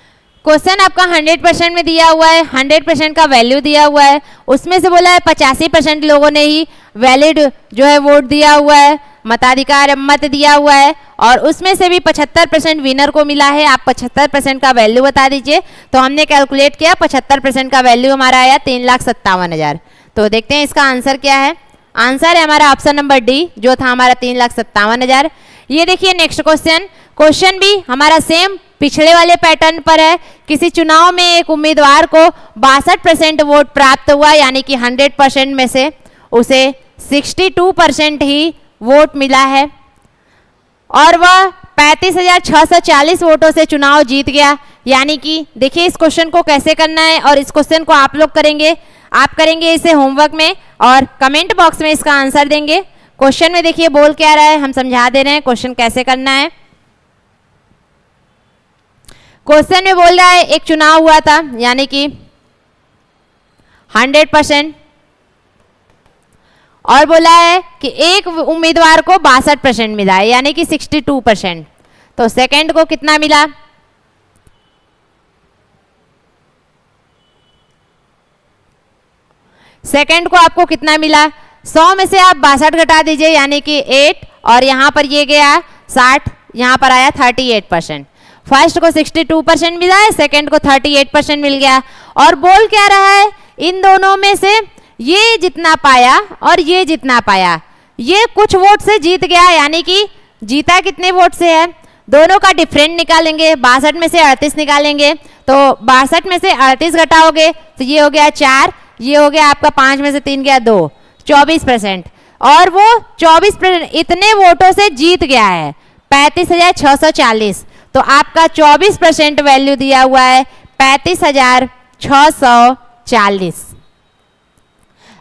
क्वेश्चन आपका 100% में दिया हुआ है, 100% का वैल्यू दिया हुआ है, उसमें से बोला है 85% लोगों ने ही वैलिड जो है वोट दिया हुआ है, मताधिकार मत दिया हुआ है और उसमें से भी 75% विनर को मिला है। आप 75% का वैल्यू बता दीजिए। तो हमने कैलकुलेट किया, 75% का वैल्यू हमारा आया 3,57,000। तो देखते हैं इसका आंसर क्या है। आंसर है हमारा ऑप्शन नंबर डी, जो था हमारा 3,57,000। ये देखिए नेक्स्ट क्वेश्चन, क्वेश्चन भी हमारा सेम पिछले वाले पैटर्न पर है। किसी चुनाव में एक उम्मीदवार को 62% वोट प्राप्त हुआ, यानी कि 100% में से उसे 62% ही वोट मिला है और वह 35,640 वोटों से चुनाव जीत गया। यानी कि देखिए इस क्वेश्चन को कैसे करना है और इस क्वेश्चन को आप लोग करेंगे। आप करेंगे इसे होमवर्क में और कमेंट बॉक्स में इसका आंसर देंगे। क्वेश्चन में देखिए बोल क्या रहा है, हम समझा दे रहे हैं क्वेश्चन कैसे करना है। क्वेश्चन में बोल रहा है एक चुनाव हुआ था, यानी कि 100%, और बोला है कि एक उम्मीदवार को 62% मिला है, यानी कि 62%। तो सेकंड को कितना मिला? सेकंड को आपको कितना मिला? 100 में से आप 62 घटा दीजिए, यानी कि 8, और यहां पर ये गया 60, यहां पर आया 38%। फर्स्ट को 62% मिला है, सेकंड को 38% मिल गया। और बोल क्या रहा है, इन दोनों में से ये जितना पाया और ये जितना पाया, ये कुछ वोट से जीत गया, यानी कि जीता कितने वोट से है? दोनों का डिफरेंट निकालेंगे, 62 में से 38 निकालेंगे, तो 62 में से 38 घटाओगे तो ये हो गया 4, ये हो गया आपका 5 में से 3 गया 2, 24%। और वो 24% इतने वोटों से जीत गया है, 35,640। तो आपका 24% वैल्यू दिया हुआ है 35,640।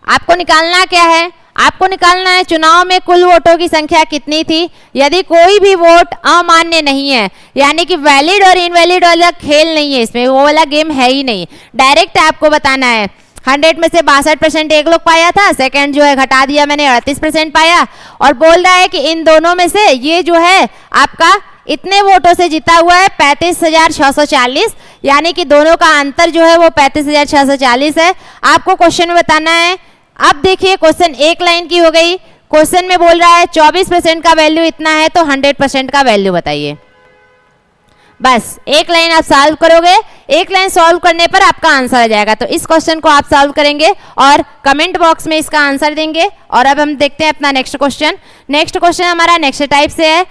आपको निकालना क्या है? आपको निकालना है चुनाव में कुल वोटों की संख्या कितनी थी। यदि कोई भी वोट अमान्य नहीं है, यानी कि वैलिड और इनवैलिड वाला खेल नहीं है, इसमें वो वाला गेम है ही नहीं, डायरेक्ट आपको बताना है 100 में से 62% एक लोग पाया था, सेकंड जो है घटा दिया मैंने 38% पाया। और बोल रहा है कि इन दोनों में से ये जो है आपका इतने वोटों से जीता हुआ है 35,640, यानी कि दोनों का अंतर जो है वो 35,640 है। आपको क्वेश्चन में बताना है। अब देखिए क्वेश्चन एक लाइन की हो गई। क्वेश्चन में बोल रहा है 24% का वैल्यू इतना है, तो 100% का वैल्यू बताइए। बस एक लाइन आप सॉल्व करोगे, एक लाइन सॉल्व करने पर आपका आंसर आ जाएगा। तो इस क्वेश्चन को आप सॉल्व करेंगे और कमेंट बॉक्स में इसका आंसर देंगे। और अब हम देखते हैं अपना नेक्स्ट क्वेश्चन। नेक्स्ट क्वेश्चन हमारा नेक्स्ट टाइप से है,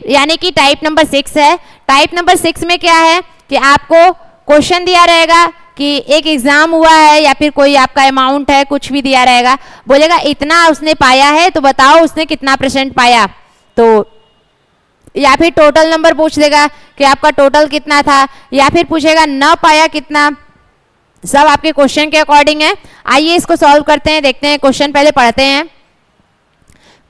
यानी कि टाइप नंबर 6 है। टाइप नंबर 6 में क्या है कि आपको क्वेश्चन दिया रहेगा कि एक एग्जाम हुआ है या फिर कोई आपका अमाउंट है, कुछ भी दिया रहेगा, बोलेगा इतना उसने पाया है तो बताओ उसने कितना % पाया। तो या फिर टोटल नंबर पूछ देगा कि आपका टोटल कितना था, या फिर पूछेगा न पाया कितना। सब आपके क्वेश्चन के अकॉर्डिंग है। आइए इसको सॉल्व करते हैं, देखते हैं क्वेश्चन पहले पढ़ते हैं।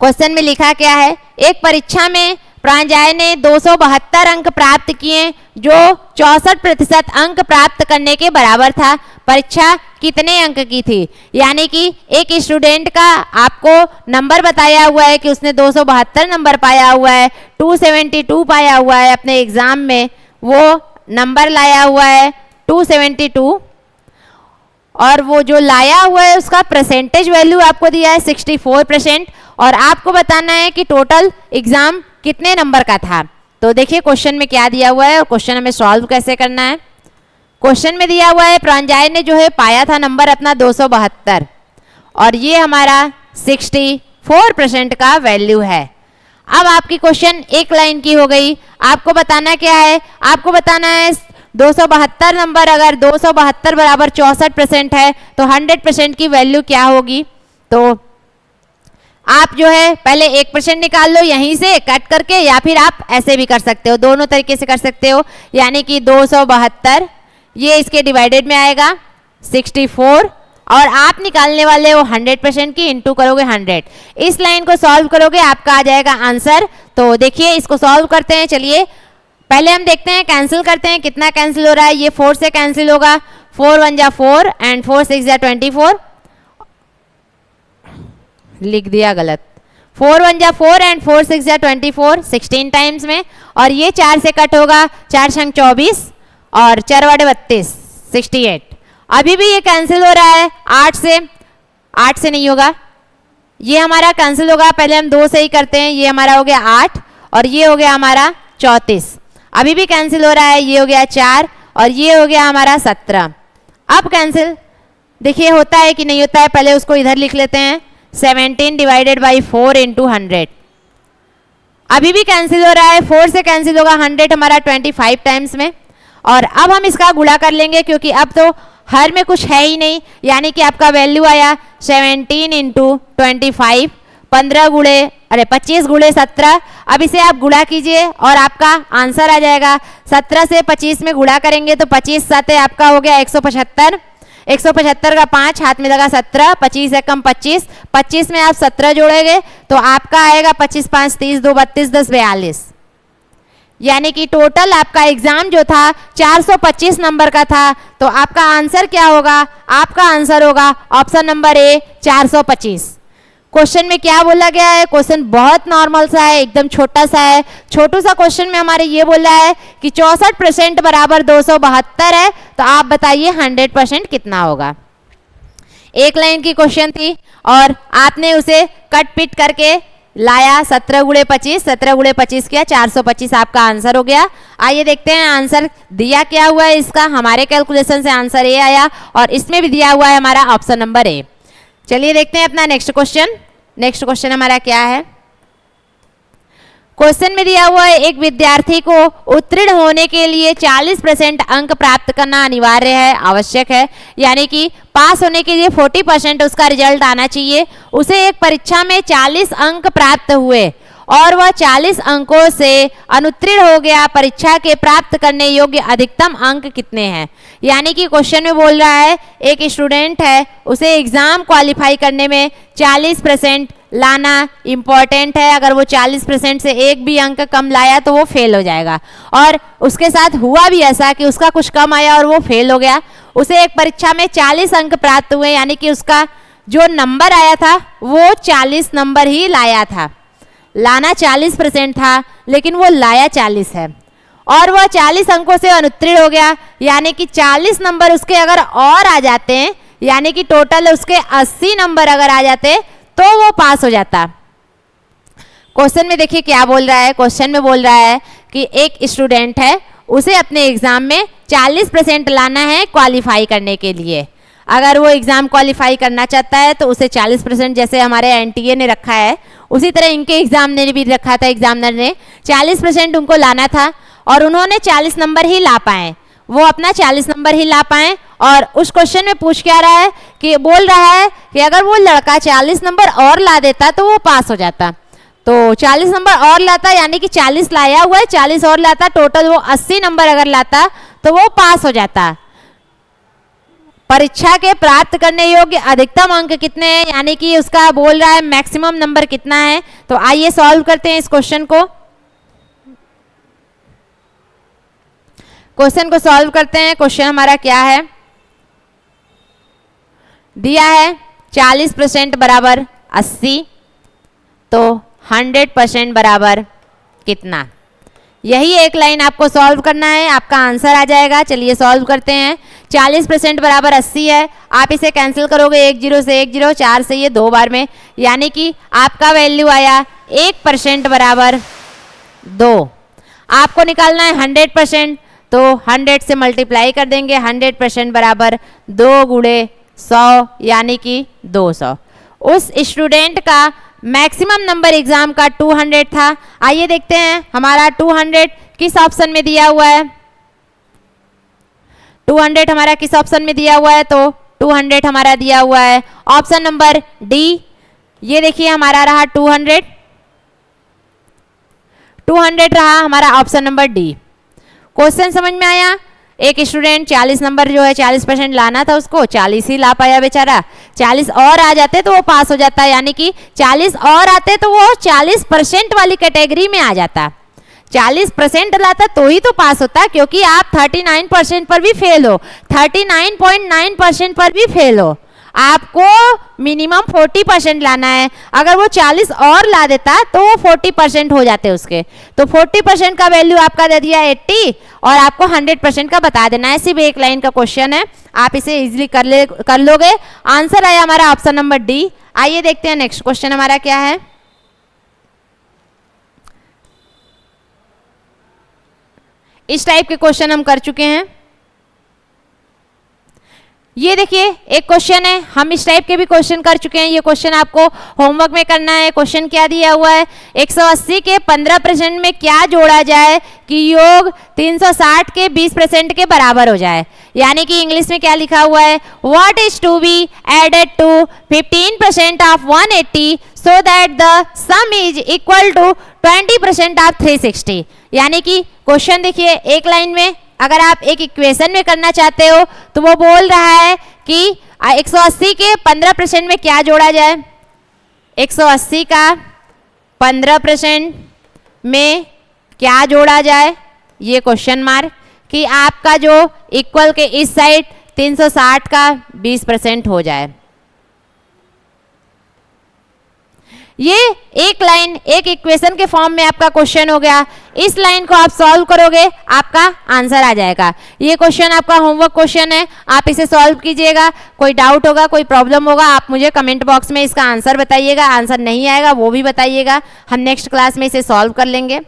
क्वेश्चन में लिखा क्या है, एक परीक्षा में प्रांजय ने 272 अंक प्राप्त किए, जो 64% अंक प्राप्त करने के बराबर था। परीक्षा कितने अंक की थी? यानी कि एक स्टूडेंट का आपको नंबर बताया हुआ है कि उसने 272 नंबर पाया हुआ है, 272 पाया हुआ है अपने एग्जाम में, वो नंबर लाया हुआ है 272, और वो जो लाया हुआ है उसका परसेंटेज वैल्यू आपको दिया है 64%, और आपको बताना है कि टोटल एग्जाम कितने नंबर का था। तो देखिए क्वेश्चन में क्या दिया हुआ है और क्वेश्चन हमें सॉल्व कैसे करना है। क्वेश्चन में दिया हुआ है प्रांजय ने जो है पाया था नंबर अपना 272, और ये हमारा 64% का वैल्यू है। अब आपकी क्वेश्चन एक लाइन की हो गई। आपको बताना क्या है? आपको बताना है 272 नंबर, अगर 272 बराबर 64% है तो 100% की वैल्यू क्या होगी। तो आप जो है पहले 1% निकाल लो यहीं से कट करके, या फिर आप ऐसे भी कर सकते हो, दोनों तरीके से कर सकते हो। यानी कि 272 ये इसके डिवाइडेड में आएगा 64, और आप निकालने वाले हो 100% की, इंटू करोगे 100। इस लाइन को सॉल्व करोगे आपका आ जाएगा आंसर। तो देखिए इसको सॉल्व करते हैं। चलिए पहले हम देखते हैं, कैंसिल करते हैं, कितना कैंसिल हो रहा है। ये 4 से कैंसिल होगा, 4 1 जा 4 एंड 4 6 जा 24, लिख दिया गलत, 4 1 जा 4 एंड 4 6 जा 24, 16 टाइम्स में। और ये 4 से कट होगा, 4 संग 24 और 4 वाड़े 32, 68। अभी भी ये कैंसिल हो रहा है 8 से नहीं होगा, ये हमारा कैंसिल होगा। पहले हम 2 से ही करते हैं। ये हमारा हो गया 8 और ये हो गया हमारा 34। अभी भी कैंसिल हो रहा है, ये हो गया 4 और ये हो गया हमारा 17। अब कैंसिल देखिए होता है कि नहीं होता है, पहले उसको इधर लिख लेते हैं, 17 डिवाइडेड बाई 4 इंटू 100। अभी भी कैंसिल हो रहा है, 4 से कैंसिल होगा, 100 हमारा 25 टाइम्स में। और अब हम इसका गुणा कर लेंगे, क्योंकि अब तो हर में कुछ है ही नहीं, यानी कि आपका वैल्यू आया 17 इंटू 25, 25 गुणे 17। अब इसे आप गुणा कीजिए और आपका आंसर आ जाएगा। 17 से 25 में गुणा करेंगे तो 25 साथे आपका हो गया 175, 175 का 5 हाथ में लगा 17, 25 है कम 25, 25 में आप 17 जोड़ेंगे तो आपका आएगा 25 5 30 2 32 10 42, यानी कि टोटल आपका एग्जाम जो था 425 नंबर का था। तो आपका आंसर क्या होगा? आपका आंसर होगा ऑप्शन नंबर ए 425। क्वेश्चन में क्या बोला गया है? क्वेश्चन बहुत नॉर्मल सा है, एकदम छोटा सा है। छोटू सा क्वेश्चन में हमारे ये बोला है कि 64% बराबर 272 है, तो आप बताइए 100% कितना होगा। एक लाइन की क्वेश्चन थी और आपने उसे कट पिट करके लाया, 17 गुणे 25, 17 गुणे 25 किया, 425 आपका आंसर हो गया। आइए देखते हैं आंसर दिया क्या हुआ है इसका। हमारे कैलकुलेशन से आंसर ए आया और इसमें भी दिया हुआ है हमारा ऑप्शन नंबर ए। चलिए देखते हैं अपना नेक्स्ट क्वेश्चन। नेक्स्ट क्वेश्चन हमारा क्या है? क्वेश्चन में दिया हुआ है एक विद्यार्थी को उत्तीर्ण होने के लिए 40% अंक प्राप्त करना अनिवार्य है, आवश्यक है, यानी कि पास होने के लिए 40% उसका रिजल्ट आना चाहिए। उसे एक परीक्षा में 40 अंक प्राप्त हुए और वह 40 अंकों से अनुत्तीर्ण हो गया। परीक्षा के प्राप्त करने योग्य अधिकतम अंक कितने हैं? यानी कि क्वेश्चन में बोल रहा है एक स्टूडेंट है, उसे एग्जाम क्वालिफाई करने में 40% लाना इम्पॉर्टेंट है। अगर वो 40% से एक भी अंक कम लाया तो वो फेल हो जाएगा, और उसके साथ हुआ भी ऐसा कि उसका कुछ कम आया और वो फेल हो गया। उसे एक परीक्षा में 40 अंक प्राप्त हुए, यानी कि उसका जो नंबर आया था वो 40 नंबर ही लाया था। लाना 40% था लेकिन वो लाया 40 है, और वह 40 अंकों से अनुत्तीर्ण हो गया, यानी कि 40 नंबर उसके अगर और आ जाते हैं, यानी कि टोटल उसके 80 नंबर अगर आ जाते तो वो पास हो जाता। क्वेश्चन में देखिए क्या बोल रहा है। क्वेश्चन में बोल रहा है कि एक स्टूडेंट है, उसे अपने एग्जाम में 40% लाना है क्वालिफाई करने के लिए। अगर वो एग्जाम क्वालिफाई करना चाहता है तो उसे 40%, जैसे हमारे एनटीए ने रखा है उसी तरह इनके एग्जाम ने भी रखा था, एग्जामिनर ने 40% उनको लाना था और उन्होंने 40 नंबर ही ला पाए, वो अपना 40 नंबर ही ला पाए। और उस क्वेश्चन में पूछ क्या रहा है कि बोल रहा है कि अगर वो लड़का 40 नंबर और ला देता तो वो पास हो जाता। तो 40 नंबर और लाता, यानी कि 40 लाया हुआ है, 40 और लाता, टोटल वो 80 नंबर अगर लाता तो वो पास हो जाता। परीक्षा के प्राप्त करने योग्य अधिकतम अंक कितने हैं, यानी कि उसका बोल रहा है मैक्सिमम नंबर कितना है। तो आइए सॉल्व करते हैं इस क्वेश्चन को। क्वेश्चन को सॉल्व करते हैं। क्वेश्चन हमारा क्या है? दिया है 40% बराबर 80, तो 100% बराबर कितना? यही एक लाइन आपको सॉल्व करना है, आपका आंसर आ जाएगा। चलिए सॉल्व करते हैं। 40% बराबर 80 है, आप इसे कैंसिल करोगे 1 0 से 1 0, 4 से ये 2 बार में, यानी कि आपका वैल्यू आया 1% बराबर 2। आपको निकालना है 100%, तो 100 से मल्टीप्लाई कर देंगे। 100% बराबर 2 गुणे 100, यानी कि 200। उस स्टूडेंट का मैक्सिमम नंबर एग्जाम का 200 था। आइए देखते हैं हमारा 200 किस ऑप्शन में दिया हुआ है। 200 हमारा किस ऑप्शन में दिया हुआ है? तो 200 हमारा दिया हुआ है ऑप्शन नंबर डी। ये देखिए हमारा रहा 200 रहा हमारा ऑप्शन नंबर डी। क्वेश्चन समझ में आया? एक स्टूडेंट 40 नंबर जो है 40% लाना था, उसको 40 ही ला पाया बेचारा। 40 और आ जाते तो वो पास हो जाता, यानी कि 40 और आते तो वो 40% वाली कैटेगरी में आ जाता। 40% लाता तो ही तो पास होता, क्योंकि आप 39% पर भी फेल हो, 39.9% पर भी फेल हो। आपको मिनिमम 40% लाना है। अगर वो 40 और ला देता तो वो 40% हो जाते उसके। तो 40% का वैल्यू आपका दे दिया 80 और आपको 100% का बता देना है। सिर्फ एक लाइन का क्वेश्चन है, आप इसे इजीली कर लोगे। आंसर आया हमारा ऑप्शन नंबर डी। आइए देखते हैं नेक्स्ट क्वेश्चन हमारा क्या है। इस टाइप के क्वेश्चन हम कर चुके हैं। ये देखिए एक क्वेश्चन है, हम इस टाइप के भी क्वेश्चन कर चुके हैं। ये क्वेश्चन आपको होमवर्क में करना है। क्वेश्चन क्या दिया हुआ है? 180 के 15% में क्या जोड़ा जाए कि योग 360 के 20% के बराबर हो जाए। यानी कि इंग्लिश में क्या लिखा हुआ है? What is to be added to 15% of 180 so that the sum is equal to 20% of 360। यानी कि क्वेश्चन देखिए एक लाइन में अगर आप एक इक्वेशन में करना चाहते हो तो वो बोल रहा है कि 180 के 15% में क्या जोड़ा जाए, 180 का 15% में क्या जोड़ा जाए, ये क्वेश्चन मार्क, कि आपका जो इक्वल के इस साइड 360 का 20% हो जाए। ये एक लाइन एक इक्वेशन के फॉर्म में आपका क्वेश्चन हो गया। इस लाइन को आप सॉल्व करोगे, आपका आंसर आ जाएगा। ये क्वेश्चन आपका होमवर्क क्वेश्चन है, आप इसे सॉल्व कीजिएगा। कोई डाउट होगा, कोई प्रॉब्लम होगा, आप मुझे कमेंट बॉक्स में इसका आंसर बताइएगा। आंसर नहीं आएगा वो भी बताइएगा, हम नेक्स्ट क्लास में इसे सॉल्व कर लेंगे।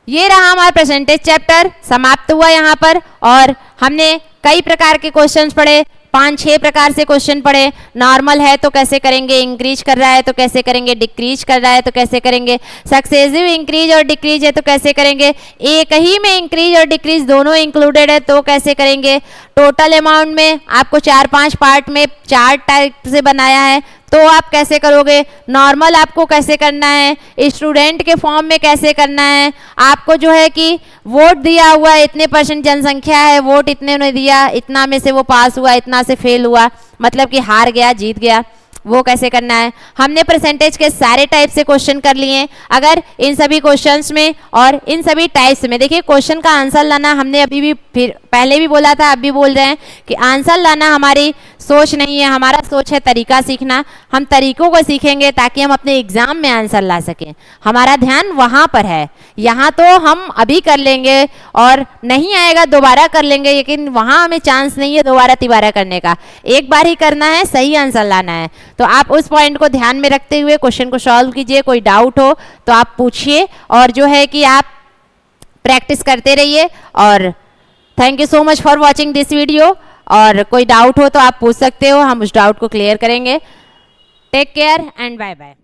ये रहा हमारा परसेंटेज चैप्टर, समाप्त हुआ यहाँ पर। और हमने कई प्रकार के क्वेश्चंस पढ़े, 5-6 प्रकार से क्वेश्चन पढ़े। नॉर्मल है तो कैसे करेंगे, इंक्रीज कर रहा है तो कैसे करेंगे, डिक्रीज कर रहा है तो कैसे करेंगे, सक्सेसिव इंक्रीज और डिक्रीज है तो कैसे करेंगे, एक ही में इंक्रीज और डिक्रीज दोनों इंक्लूडेड है तो कैसे करेंगे, टोटल अमाउंट में आपको 4-5 पार्ट में 4 टाइप से बनाया है तो आप कैसे करोगे, नॉर्मल आपको कैसे करना है, स्टूडेंट के फॉर्म में कैसे करना है, आपको जो है कि वोट दिया हुआ है, इतने % जनसंख्या है, वोट इतने ने दिया, इतना में से वो पास हुआ, इतना से फेल हुआ, मतलब कि हार गया जीत गया, वो कैसे करना है। हमने परसेंटेज के सारे टाइप से क्वेश्चन कर लिए। अगर इन सभी क्वेश्चंस में और इन सभी टाइप्स में, देखिए क्वेश्चन का आंसर लाना, हमने अभी भी फिर पहले भी बोला था, अब भी बोल रहे हैं कि आंसर लाना हमारी सोच नहीं है, हमारा सोच है तरीका सीखना। हम तरीकों को सीखेंगे ताकि हम अपने एग्जाम में आंसर ला सकें, हमारा ध्यान वहाँ पर है। यहाँ तो हम अभी कर लेंगे और नहीं आएगा दोबारा कर लेंगे, लेकिन वहाँ हमें चांस नहीं है दोबारा तिबारा करने का। एक बार ही करना है, सही आंसर लाना है। तो आप उस पॉइंट को ध्यान में रखते हुए क्वेश्चन को सॉल्व कीजिए। कोई डाउट हो तो आप पूछिए और जो है कि आप प्रैक्टिस करते रहिए। और thank you so much for watching this video. और कोई डाउट हो तो आप पूछ सकते हो, हम उस डाउट को क्लियर करेंगे। Take care and bye bye.